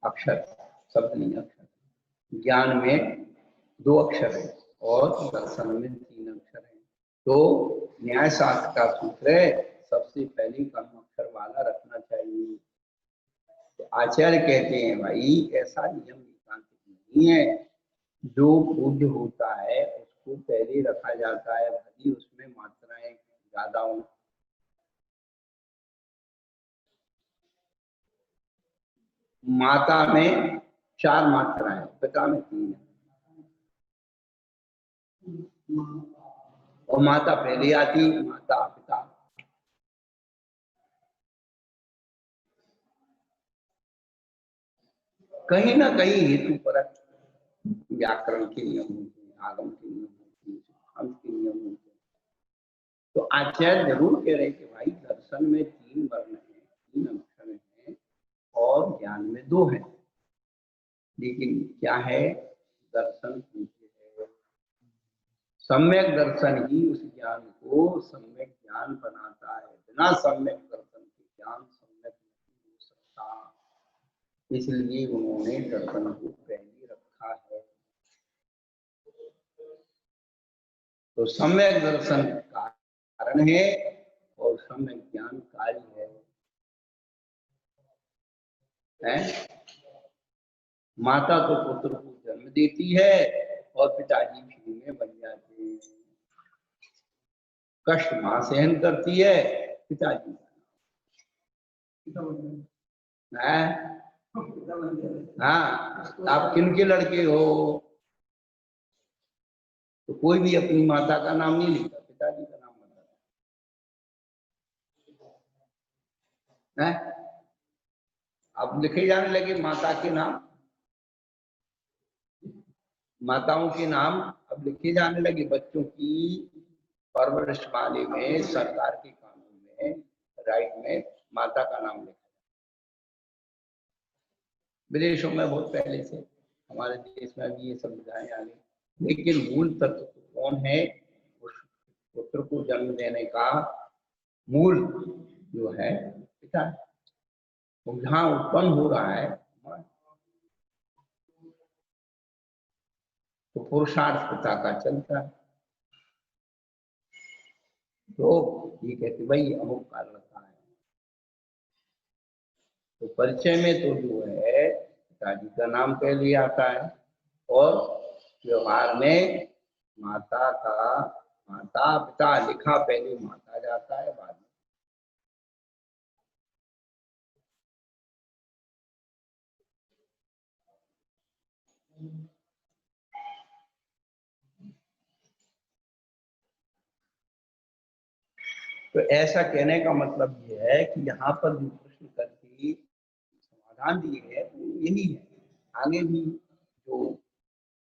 अक्षर शब्द नहीं, अक्षर। ज्ञान में 2 अक्षर है, और दर्शन में 3 अक्षर हैं। तो न्याय शास्त्र का सूत्र है सबसे पहले कम अक्षर वाला रखना चाहिए। तो आचार्य कहते हैं भाई ऐसा नियम एकांतिक नहीं है, जो पूज्य होता है उसको पहले रखा जाता है, भले उसमें मात्राएं ज्यादा हो। माता में 4 मात्राएं, पिता में 3 है, और माता पहले आती, माता पिता। कहीं ना कहीं हेतु परक व्याकरण के नियम होते हैं, आगम के नियम होते हैं, अंत के नियम होते हैं। तो आचार्य जरूर कह रहे हैं कि भाई दर्शन में 3 वर्ण है, 3 अक्षर हैं, और ज्ञान में 2 है। लेकिन क्या है, दर्शन पूज्य है। सम्यक दर्शन ही उस ज्ञान को सम्यक ज्ञान बनाता है। बिना सम्यक दर्शन के ज्ञान सम्यक नहीं हो सकता। इसलिए उन्होंने दर्शन को पहले रखा है। तो सम्यक दर्शन कारण है और सम्यक ज्ञान कार्य है। माता तो पुत्र को जन्म देती है और पिताजी फ्री में बन जाते हैं। कष्ट मां सहन करती है, पिताजी हाँ। आप किनके लड़के हो? तो कोई भी अपनी माता का नाम नहीं लिखता, पिताजी का नाम बताता है। अब लिखे जाने लगे माता के नाम, माताओं के नाम अब लिखे जाने लगे। बच्चों की परवरिश वाले में, सरकार के कानून में, राइट में माता का नाम लिखा। विदेशों में बहुत पहले से, हमारे देश में भी ये सुविधाएं आ गई। लेकिन मूल तत्व कौन है? उस पुत्र को जन्म देने का मूल जो है पिता है। तो जहाँ उत्पन्न हो रहा है तो पुरुषार्थ पिता का चलता है। तो ये कहते भाई अमुक कारण है। तो परिचय में तो जो है पिताजी का नाम पहले आता है, और व्यवहार में माता का, माता पिता लिखा पहले माता जाता है, बाद में। तो ऐसा कहने का मतलब ये है कि यहाँ पर जो प्रश्न करके समाधान दिए है वो यही है। आगे भी जो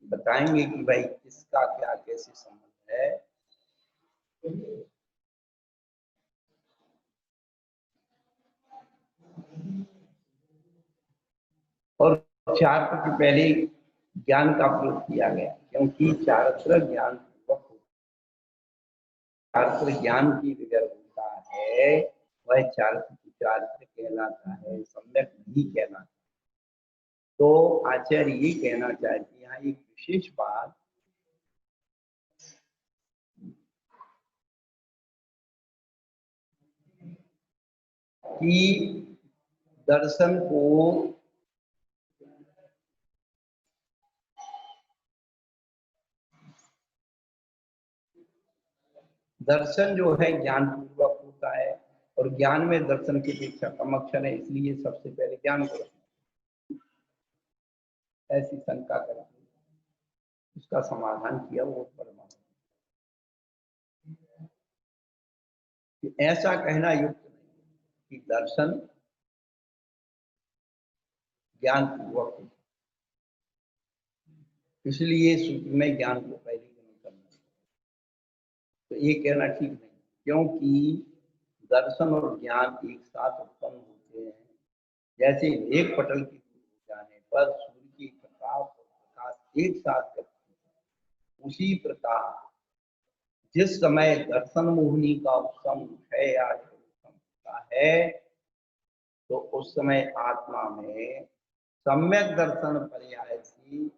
बताएंगे कि भाई किसका क्या कैसे संबंध है। और चार के पहले ज्ञान का प्रयोग किया गया, क्योंकि चारित्र ज्ञान चारित्र ज्ञान की विगर होता है, वह चारित्र कहलाता है, सम्यक नहीं कहलाता। तो आचार्य ये कहना चाहते हैं यहाँ एक विशेष बात कि दर्शन को दर्शन जो है ज्ञान पूर्वक होता है, और ज्ञान में दर्शन की अपेक्षा कम अक्षर है, इसलिए सबसे पहले ज्ञान को ऐसी शंका करके उसका समाधान किया वो परमात्मा। ऐसा कहना युक्त नहीं कि दर्शन ज्ञान पूर्वक हो, इसलिए सूत्र में ज्ञान को पहले नहीं करना। तो ये कहना ठीक नहीं, क्योंकि दर्शन और ज्ञान एक साथ उत्पन्न होते हैं। जैसे एक पटल की दूर हो जाने पर सूर्य की प्रकाश और प्रकाश एक साथ करते हैं, उसी प्रकार जिस समय दर्शन मोहिनी का उत्सव है या होता है, तो उस समय आत्मा में सम्यक दर्शन पर्याय से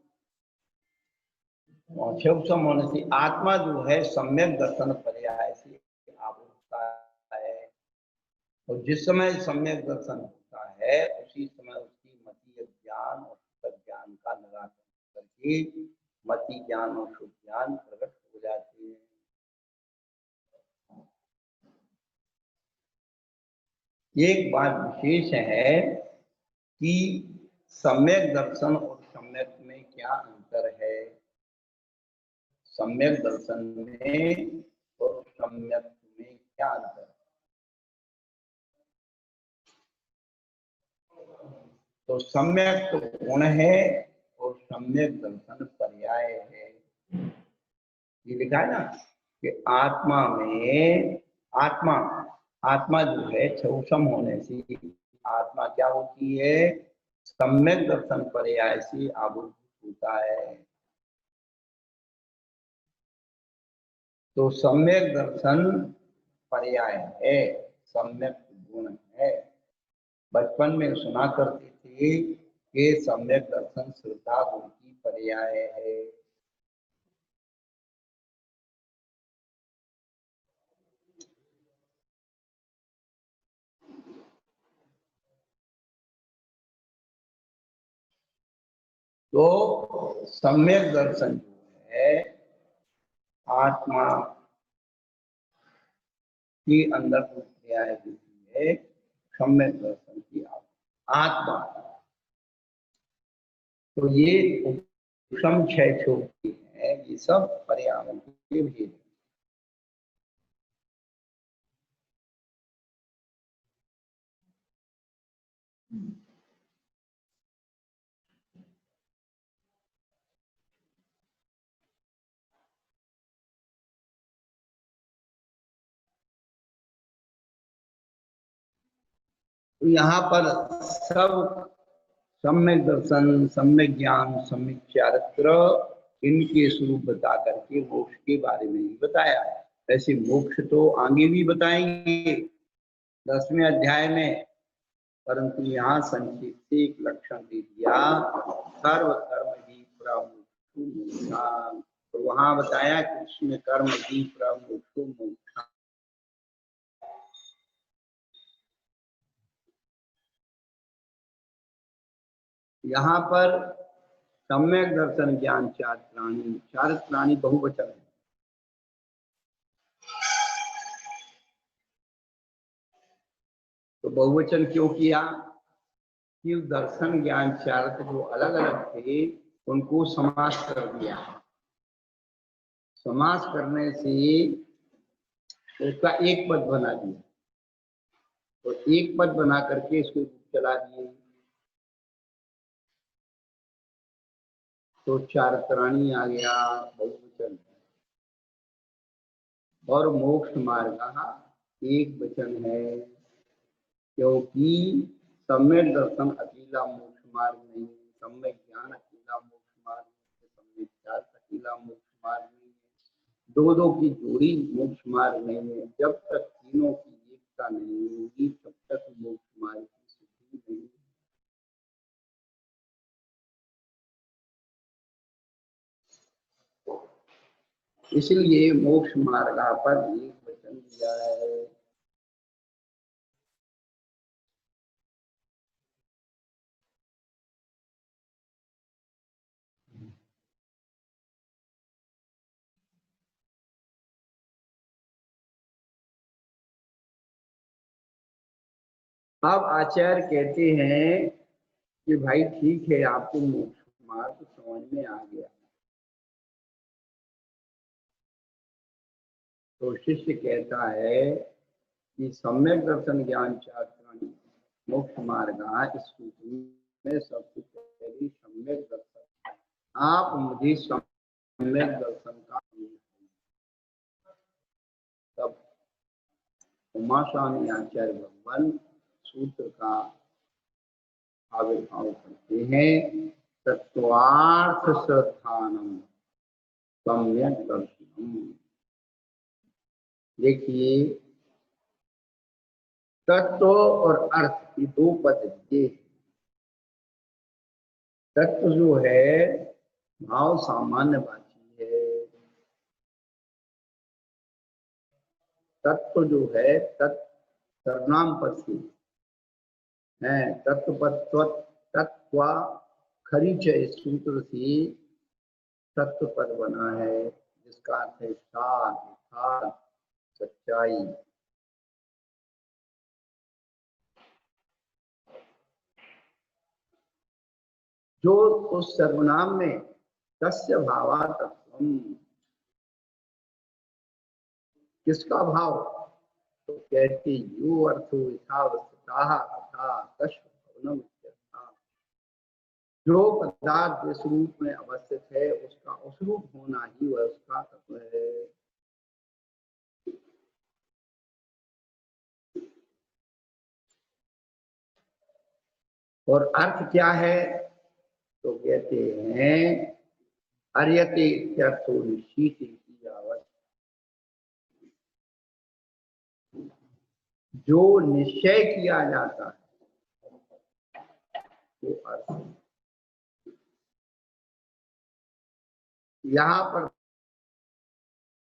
क्षुब्धम होने से आत्मा जो है सम्यक दर्शन पर्याय से आवृत्ता है, और जिस समय सम्यक दर्शन होता है उसी समय उसकी मति ज्ञान और शुद्ध ज्ञान का निराकरण करके मति ज्ञान और शुद्ध ज्ञान प्रकट हो जाते हैं। एक बात विशेष है कि सम्यक दर्शन और सम्यक में क्या अंतर है। सम्यक दर्शन में और सम्यक में क्या अंतर है? तो सम्यक तो गुण है और सम्यक दर्शन पर्याय है। ये लिखा है ना कि आत्मा में आत्मा जो है क्षुब्धम होने से आत्मा क्या होती है, सम्यक दर्शन पर्याय से आवृत होता है। तो सम्यक दर्शन पर्याय है, सम्यक गुण है। बचपन में सुना करते थे कि सम्यक दर्शन श्रद्धा गुण की पर्याय है। तो सम्यक दर्शन जो है आत्मा के अंदर पर्याय होती है, सम्यक दर्शन की आत्मा। तो ये उपशम क्षय छोटी है, ये सब पर्यावरण के भेद है। तो यहाँ पर सब सम्यक दर्शन, सम्यक ज्ञान, सम्यक चारित्र, इनके स्वरूप बता करके मोक्ष के बारे में ही बताया है। ऐसे मोक्ष तो आगे भी बताएंगे 10वें अध्याय में, परंतु यहाँ संक्षेप से एक लक्षण दे दिया, सर्व कर्म ही प्रमुख। तो वहां बताया कृष्ण कर्म ही प्रमुख। यहाँ पर सम्यक दर्शन ज्ञान चार प्राणी बहुवचन है। तो बहुवचन क्यों किया कि दर्शन ज्ञान चारित्र जो अलग अलग थे उनको समास कर दिया। समास करने से उसका एक पद बना दिया, तो एक पद बना करके इसको चला दिए। तो चार प्राणी आ गया बहुवचन, और मोक्ष मार्ग एक वचन है, क्योंकि सम्यक दर्शन अकेला मोक्ष मार्ग नहीं है, सम्यक ज्ञान अकेला मोक्ष मार्ग नहीं है, सम्यक चारित्र अकेला मोक्ष मार्ग नहीं है, दो दो की जोड़ी मोक्ष मार्ग नहीं है। जब तक तीनों की एकता नहीं होगी तब तक मोक्ष मार्ग की सिद्धि नहीं है। इसलिए मोक्ष मार्ग पर एक वचन दिया है। अब आचार्य कहते हैं कि भाई ठीक है, आपको मोक्ष मार्ग समझ में आ गया। तो शिष्य कहता है कि सम्यक दर्शन ज्ञान चारित्र मोक्ष मार्ग, इस सूत्र में सबसे पहले सम्यक दर्शन, आप मुझे सम्यक दर्शन का तब उमा स्वामी आचार्य भगवान सूत्र का आविर्भाव करते हैं। तत्वार्थ श्रद्धानम सम्यक दर्शनम। देखिए, तत्व और अर्थ ये दो पद दिए। तत्व जो है भाव सामान्य वाची तत्व जो है सर्वनाम पद से है, तत्व खरीच इस सूत्र से तत्व पद बना है, जिसका अर्थ है सार, सच्चाई। जो उस सर्वनाम में तस्य भावार्थम, किसका भाव, तो कहते यो अर्थो यथावस्थिता तथा कश्य भवनम इत्यर्थः। जो पदार्थ जिस रूप में अवस्थित है उसका उस रूप होना ही वह उसका तत्व है। और अर्थ क्या है, तो कहते हैं अर्यते इत्यर्थो निश्चिते की आवत, जो निश्चय किया जाता है वो अर्थ। यहाँ पर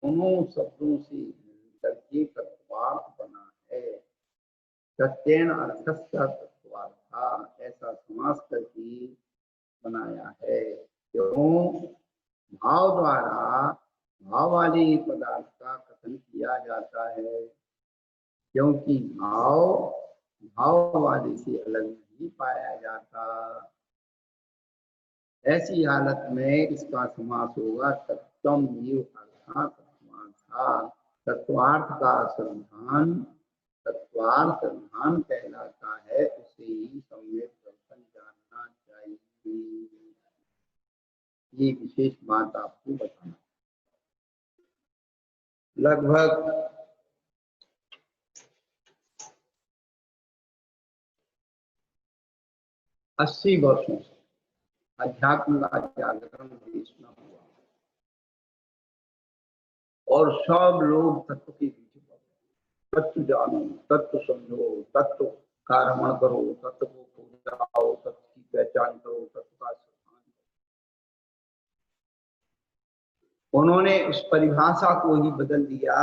दोनों शब्दों से मिलकर के तत्वार्थ बना है। सत्येन अर्थस्य तत्वार्थ, ऐसा समास करके बनाया है। क्यों, भाव द्वारा भाव वाले पदार्थ का कथन किया जाता है, क्योंकि भाव वाले से अलग नहीं पाया जाता। ऐसी हालत में इसका समास होगा तत्वम अर्थात तत्वार्थ का संधान, तत्वार्थ संधान कहलाता है, उसे ही सम्यक दर्शन जानना चाहिए। ये विशेष बात आपको बताना। लगभग 80 वर्षों से अध्यात्म का जागरण देश में हुआ और सब लोग तत्व के पीछे पड़े। तत्व जानो, तत्व समझो, तत्व का रमण करो, तत्व को खो जाओ, तत्व की पहचान करो, तत्व का सम्मान करो। उन्होंने उस परिभाषा को ही बदल दिया,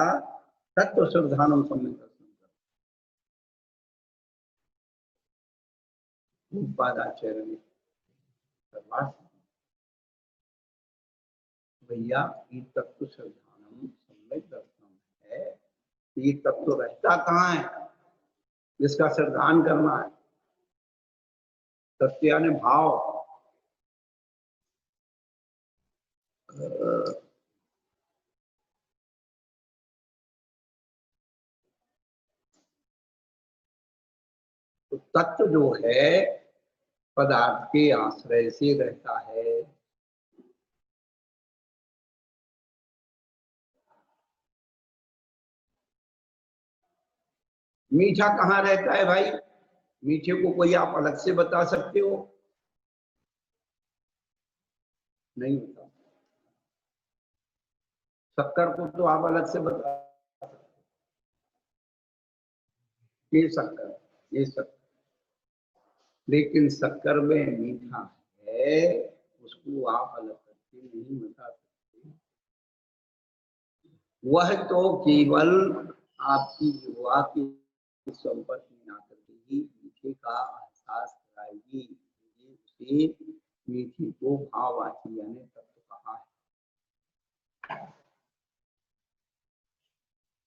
तत्व श्रद्धानम सम्यक दर्शन करो। पादाचार्य ने भैया ये तत्व श्रद्धानम सम्यक दर्शन है, ये तत्व रहता कहाँ है जिसका श्रद्धान करना है। सत्य यानी भाव, तो तत्व जो है पदार्थ के आश्रय से रहता है। मीठा कहाँ रहता है भाई, मीठे को कोई आप अलग से बता सकते हो? नहीं बता। शक्कर को तो आप अलग से बता सकते, ये शक्कर, ये शक्कर, लेकिन शक्कर में मीठा है उसको आप अलग करके नहीं बता सकते। वह तो केवल आपकी युवा के संपर्क में आकर के ही मीठे का एहसास कराएगी। उसे मीठे को भाववाची यानी तत्व कहा है।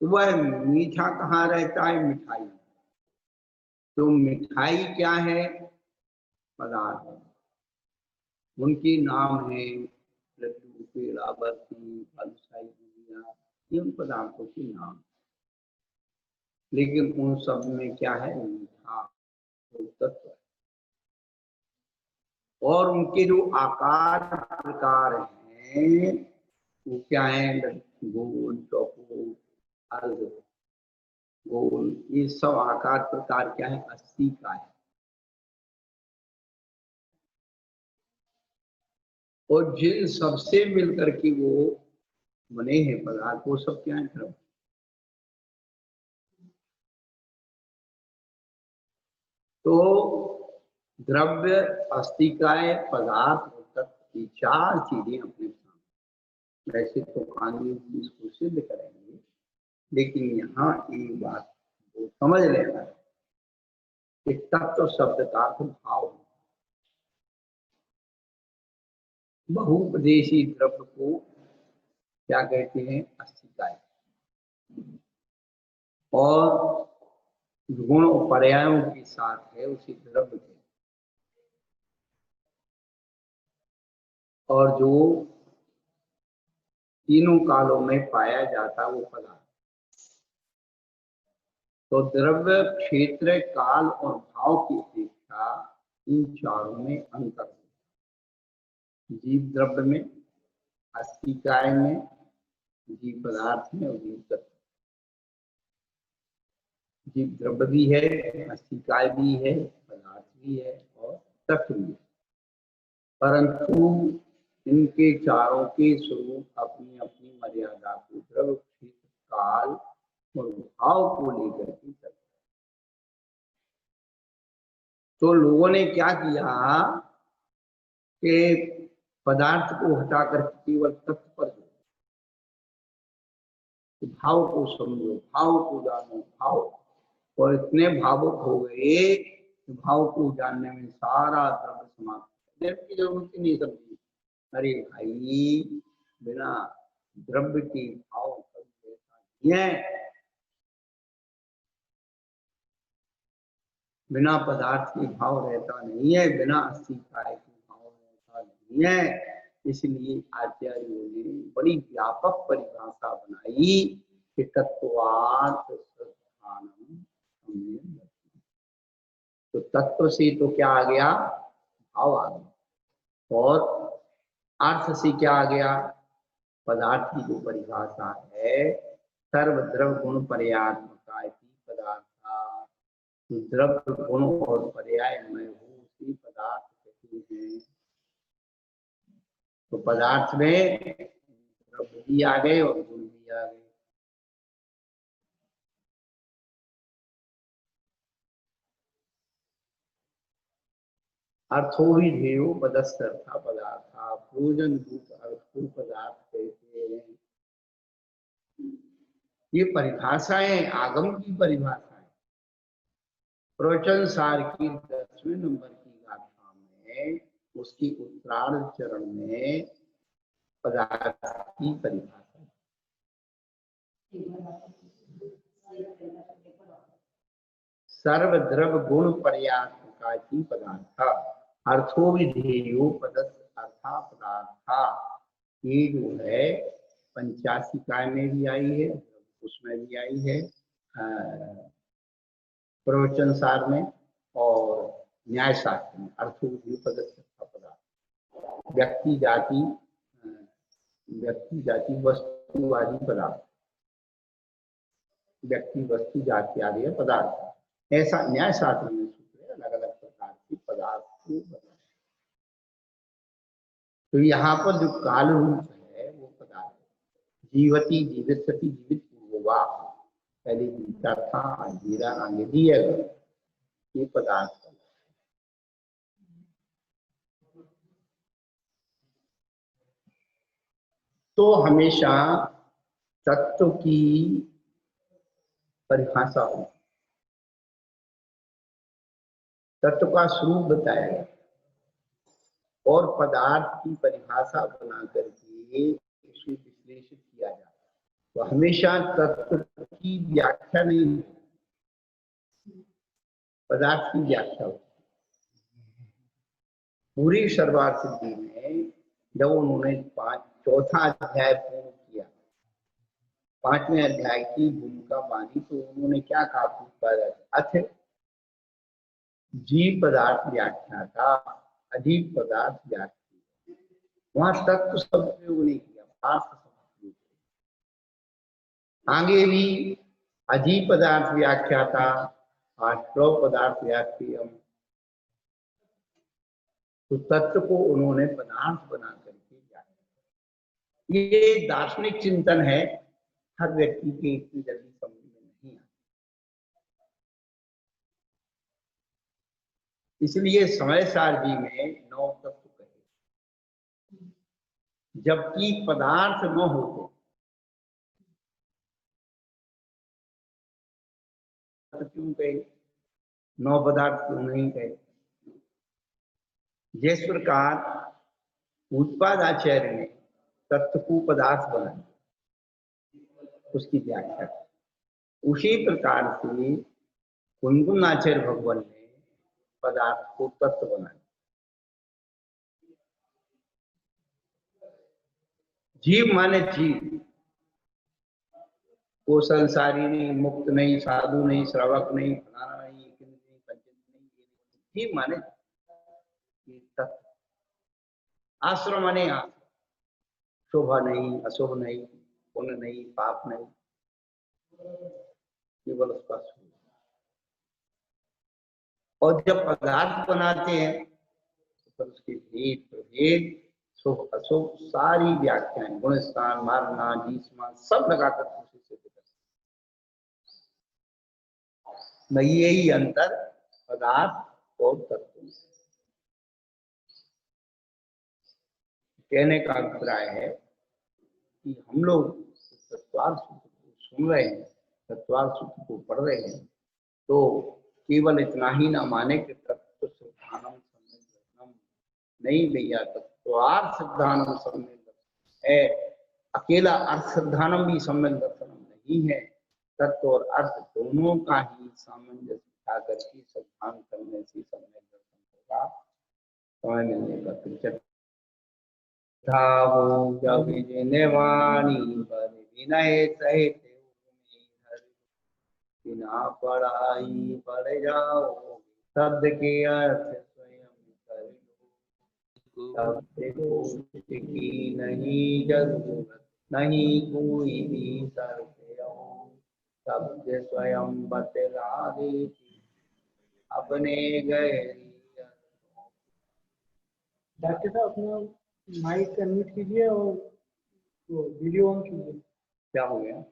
वह मीठा कहाँ रहता है, मिठाई। तो मिठाई क्या है, पदार्थ, उनके नाम है लड्डू, पेड़ा, बर्फी, बालूशाही, गुजिया, ये उन पदार्थों के नाम। लेकिन उन सब में क्या है, मीठा तत्व है। और उनके जो आकार प्रकार हैं वो क्या है, गोल, चौकोर, अर्ध गोल, ये सब आकार प्रकार क्या है, 80 का है। और जिन सबसे मिलकर के वो बने हैं पदार्थ, वो सब क्या है, द्रव्य। तो द्रव्य, अस्थिकाय, पदार्थ और तत्व, ये 4 चीजें अपने सामने। वैसे तो कानून इसको सिद्ध करेंगे, लेकिन यहाँ एक बात वो समझ लेना है कि तत्व शब्द का अर्थ भाव, बहुपदेशी द्रव्य को क्या कहते हैं? अस्थिकाय। और गुण पर्यायों के साथ है उसी द्रव्य के, और जो तीनों कालों में पाया जाता वो पदार्थ। तो द्रव्य, क्षेत्र, काल और भाव की अपेक्षा इन चारों में अंतर है। जीव द्रव्य में, अस्थिकाय में, जीव पदार्थ में और जीव तत्व। जीव द्रव्य भी है, अस्थिकाय भी है, पदार्थ भी है और तत्व भी है, परंतु इनके चारों के स्वरूप अपनी अपनी मर्यादा को द्रव्य, क्षेत्र, काल और भाव को लेकर के चलते। तो लोगों ने क्या किया कि पदार्थ को हटाकर केवल तत्व पर भाव को समझो, भाव को जानो, भाव, और इतने भावुक हो गए कि भाव को जानने में सारा द्रव्य समाप्त, द्रव्य की जरूरत ही नहीं समझी। अरे भाई, बिना द्रव्य के भाव कभी ऐसा नहीं है, बिना पदार्थ के भाव रहता नहीं है, बिना अस्थिकाय के भाव रहता नहीं है। इसलिए आचार्यों ने बड़ी व्यापक परिभाषा बनाई कि तत्वार्थ संस्थानम। तो तत्व से तो क्या आ गया? भाव आ गया। और अर्थ से क्या आ गया? पदार्थ की जो परिभाषा है, सर्वद्रव गुण पर्यात्मका पदार्थ, तो द्रव्य गुण और पर्याय में हो उसी पदार्थ कहते हैं। तो पदार्थ में द्रव्य भी आ गए और गुण भी आ गए। अर्थो भी ध्येयो पदस्थर्था पदार्था, भोजन रूप अर्थो पदार्थ कहते हैं। ये परिभाषाएं आगम की परिभाषाएं। प्रवचन सार की 10वें नंबर की गाथा में उसकी उत्तरार्ध चरण में पदार्थ की परिभाषा, सर्वद्रव गुण पर्यात्मका की पदार्थ, अर्थो विधेयो पदस्थ अर्था पदार्था। ये जो है 85 काय में भी आई है, उसमें भी आई है, प्रवचन सार में और न्याय शास्त्र में। अर्थो विधेयो पदस्थ अर्था पदार्थ, व्यक्ति जाति, व्यक्ति जाति वस्तुवादी पदार्थ, व्यक्ति वस्तु जाति आदि पदार्थ, ऐसा न्याय शास्त्र में सूत्र अलग अलग प्रकार के पदार्थ को बताया। तो यहाँ पर जो काल रूप है वो पदार्थ, जीवती जीवित सती जीवित पूर्ववा, पहले जीता था, आज जीरा, आगे जिएगा, ये पदार्थ। तो हमेशा तत्व की परिभाषा हो, तत्व का स्वरूप बताया गया और पदार्थ की परिभाषा बना करके उसको विश्लेषित किया जाता है। तो हमेशा तत्व की व्याख्या नहीं, पदार्थ की व्याख्या होती। पूरी सर्वार्थ सिद्धि में जब उन्होंने चौथा अध्याय पूर्ण किया, 5वें अध्याय की भूमिका मानी, तो उन्होंने क्या कहा? अथ जीव पदार्थ व्याख्या का अधिक पदार्थ व्याख्या, वहां तत्व शब्द प्रयोग नहीं किया, पार्थ शब्द। आगे भी अधिक पदार्थ व्याख्या था, आश्रव पदार्थ व्याख्या। तो तत्व को उन्होंने पदार्थ बना करके व्याख्या। ये दार्शनिक चिंतन है, हर व्यक्ति के इतनी जल्दी समझ में नहीं आता। इसलिए समय सार जी में 9 तत्व कहे, जबकि पदार्थ न होते क्यों कहे, 9 पदार्थ क्यों नहीं कहे। जिस प्रकार उत्पादाचार्य ने तत्व को पदार्थ बनाया, उसकी व्याख्या, उसी प्रकार से गुणगुणाचार्य भगवान ने पदार्थ को तत्व बनाया। जीव माने जीव, वो संसारी नहीं, मुक्त नहीं, साधु नहीं, श्रावक नहीं, फलाना नहीं, पंचन नहीं, जीव माने तत्व। आश्रम माने शोभा नहीं, अशुभ नहीं, पुण्य नहीं, पाप नहीं, केवल उसका स्वरूप। और जब पदार्थ बनाते हैं तो फिर उसके भेद प्रभेद, शुभ अशुभ, सारी व्याख्याएं, गुण स्थान, मारना, जीसमा, सब लगाकर कोशिश से न, यही अंतर पदार्थ और तत्व। कहने का अभिप्राय है कि हम लोग तत्वार्थ सूत्र को सुन रहे हैं, तत्वार्थ सूत्र को पढ़ रहे हैं, तो केवल इतना ही ना माने कि तत्व सिद्धानम सम्यक दर्शनम, नहीं भैया, तत्वार्थ सिद्धानम सम्यक दर्शन है, अकेला अर्थ सिद्धानम भी सम्यक दर्शनम नहीं है। तत्व और अर्थ दोनों का ही सामंजस्य बिठा करके सिद्धांत करने से सम्यक दर्शन होगा। समय मिलने का फिर जब वाणी पर विनय सहित बिना पढ़ाई पढ़ जाओ, शब्द के अर्थ स्वयं कर लो, शब्द की नहीं जरूरत, नहीं कोई भी सर पे आओ, शब्द स्वयं बतला देती अपने गहरी। डॉक्टर साहब अपना माइक अनम्यूट कीजिए और वो वीडियो ऑन कीजिए। क्या हो गया?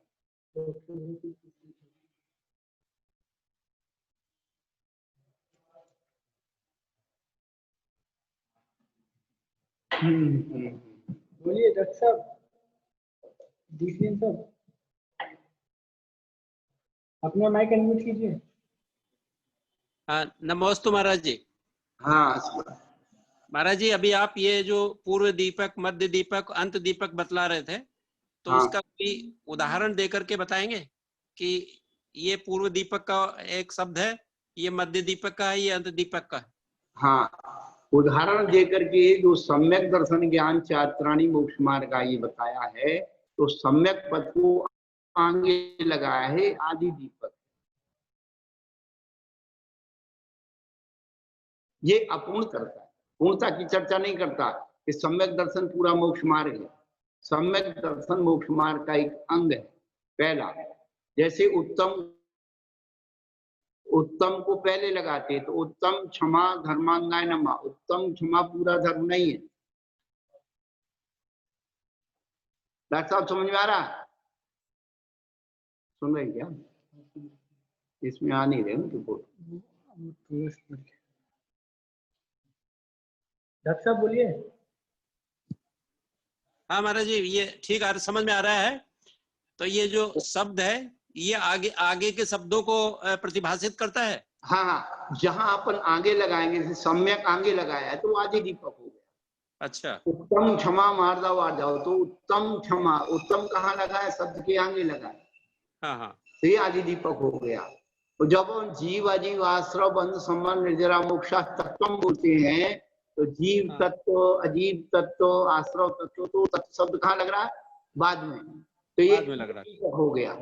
बोलिए डॉक्टर साहब, दीपिन साहब अपना माइक अनम्यूट कीजिए। हाँ, नमोस्तु महाराज जी। हाँ महाराज जी, अभी आप ये जो पूर्व दीपक, मध्य दीपक, अंत दीपक बतला रहे थे, तो हाँ। उसका कोई उदाहरण दे करके बताएंगे कि ये पूर्व दीपक का एक शब्द है, ये मध्य दीपक का है, ये अंत दीपक का है? हाँ, उदाहरण देकर के जो सम्यक दर्शन ज्ञान चात्राणी मोक्ष मार्ग का ये बताया है, तो सम्यक पद को आगे लगाया है आदि दीपक। ये अपूर्ण करता है, पूर्णता की चर्चा नहीं करता कि सम्यक दर्शन पूरा मोक्ष मार्ग है। सम्यक दर्शन मोक्ष मार्ग का एक अंग है। पहला, जैसे उत्तम को पहले लगाते तो उत्तम क्षमा धर्मांगाय नमा, उत्तम क्षमा पूरा धर्म नहीं है। डॉक्टर साहब समझ में आ रहा? सुन रहे क्या? इसमें आ नहीं रहे डॉक्टर साहब बोलिए। हाँ महाराज जी, ये ठीक समझ में आ रहा है। तो ये जो शब्द है ये आगे के शब्दों को प्रतिभाषित करता है। हाँ हाँ, जहां अपन आगे लगाएंगे, जैसे सम्यक आगे लगाया है तो आदि दीपक हो गया। अच्छा, उत्तम क्षमा मार जाओ तो उत्तम क्षमा, उत्तम कहाँ लगाए? शब्द के आगे लगाए। हाँ हाँ, तो ये आदि दीपक हो गया। तो जब हम जीव अजीव आश्रव बंध संबंध निर्जरा मोक्षा तत्व बोलते हैं, तो जीव तत्व, अजीव तत्व, आश्रव तत्व, तो तत्व शब्द कहाँ लग रहा है? बाद में। तो ये लग रहा है। हो गया।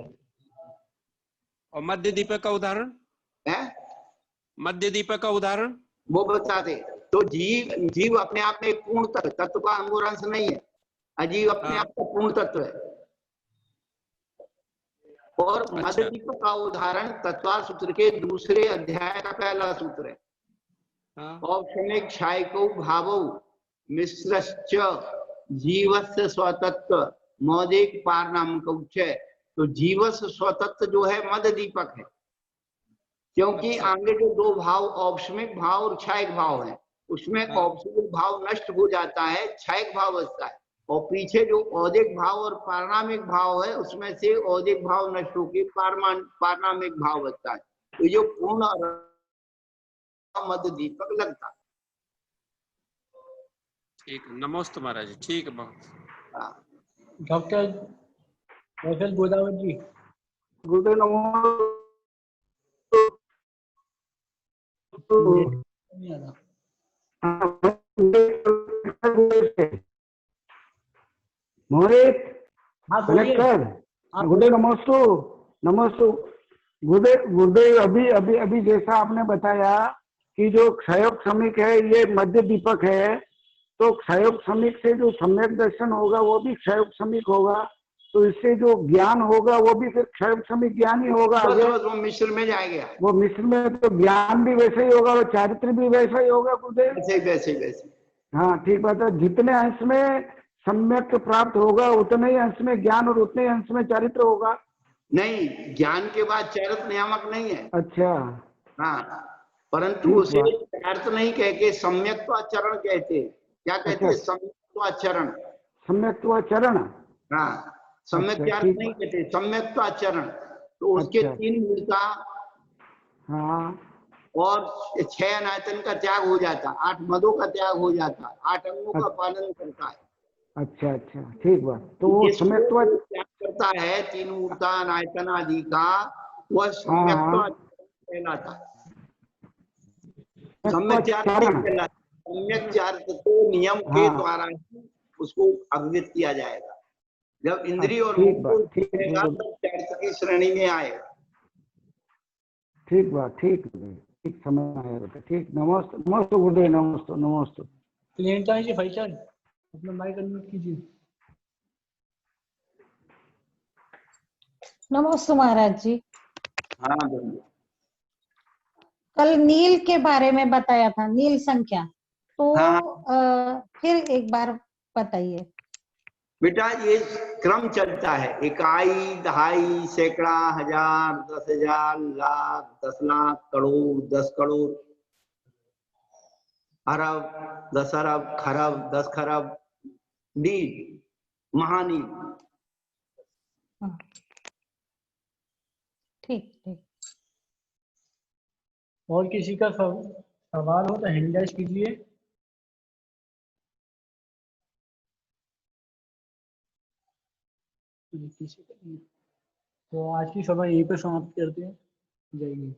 और मध्य दीपक का उदाहरण है? मध्य दीपक का उदाहरण वो बताते। तो जीव अपने आप में एक पूर्ण तत्व का अंगुरंश नहीं है। अजीव अपने आप का पूर्ण तत्व है। और मध्य दीपक का उदाहरण तत्वार्थ सूत्र के दूसरे अध्याय का पहला सूत्र है। औक्षणिक क्षायको भावो मिश्रश्च जीवस्य स्वतत्व मौदिक पारनाम कौच्य। तो जीवस्य स्वतत्व जो है मध्य दीपक है, क्योंकि आगे जो दो भाव औक्षणिक भाव और क्षायक भाव है, उसमें औक्षणिक भाव नष्ट हो जाता है, क्षायक भाव बचता है, और पीछे जो औदिक भाव और पारनामिक भाव है उसमें से औदिक भाव नष्ट होकर पारनामिक भाव बचता है। तो ये पूर्ण मध्य दीपक लगता। ठीक है, नमस्ते महाराज जी, ठीक है बहुत। हाँ। डॉक्टर वैसल गोदावत जी। गुरुदेव नमो। नहीं आ रहा। मोहित हाँ बोलिए। कनेक्टर। हाँ गुरुदेव नमोस्तु। नमोस्तु गुरुदेव। गुरुदेव अभी अभी अभी जैसा आपने बताया कि जो क्षयोग समीक है ये मध्य दीपक है, तो क्षयोग समीक से जो सम्यक दर्शन होगा वो भी क्षयोग समीक होगा, तो इससे जो ज्ञान होगा वो भी फिर क्षयोग समीक ज्ञान ही होगा। बस आगे बस वो मिश्र में जाएगा। वो मिश्र में तो ज्ञान भी वैसे ही होगा और चारित्र भी वैसा ही होगा गुरुदेव। वैसे वैसे वैसे। हाँ ठीक बात है। जितने अंश में सम्यक प्राप्त होगा उतने ही अंश में ज्ञान और उतने ही अंश में चारित्र होगा। नहीं, ज्ञान के बाद चरित्र नियामक नहीं है। अच्छा। हाँ, परंतु ठीक उसे बात। अर्थ नहीं कह के सम्यक आचरण कहते हैं। क्या कहते हैं? अच्छा। सम्यक आचरण। सम्यक चरण। हाँ, सम्यक अच्छा अर्थ ठीक नहीं बात। कहते, सम्यक आचरण। तो उसके अच्छा। 3 मूर्ता हाँ। और 6 अनायतन का त्याग हो जाता, 8 मदों का त्याग हो जाता, 8 अंगों का अच्छा पालन करता है। अच्छा अच्छा ठीक बात। तो वो जिसको सम्यक। वो त्याग करता है 3 मूर्ता अनायतन आदि का, वह हाँ सम्यक हाँ। कहलाता है। सम्यक चार्य नहीं चरण। कहलाता। सम्यक चार्य को नियम के हाँ। द्वारा ही उसको अवगत किया जाएगा। जब इंद्रिय और मुख ठीक को बात। ठीक देगा तब चार्य की श्रेणी में आएगा। ठीक बात। ठीक ठीक समझ में आया बेटा। ठीक। नमस्ते नमस्ते गुरुदेव। नमस्ते नमस्ते। क्लियंटा जी भाईचान अपना माइक अनम्यूट कीजिए। नमस्ते महाराज जी। हाँ बोलिए। कल नील के बारे में बताया था, नील संख्या, तो हाँ फिर एक बार बताइए। बेटा, ये क्रम चलता है, इकाई, दहाई, सैकड़ा, हजार, 10,000, लाख, 10 लाख, करोड़, 10 करोड़, अरब, 10 अरब, खरब, 10 खरब, नील, महानील। हाँ, ठीक ठीक। और किसी का सवाल हो तो हैंड राइज कीजिए। किसी का नहीं। तो आज की सभा यहीं पे समाप्त करते हैं। जय हिंद।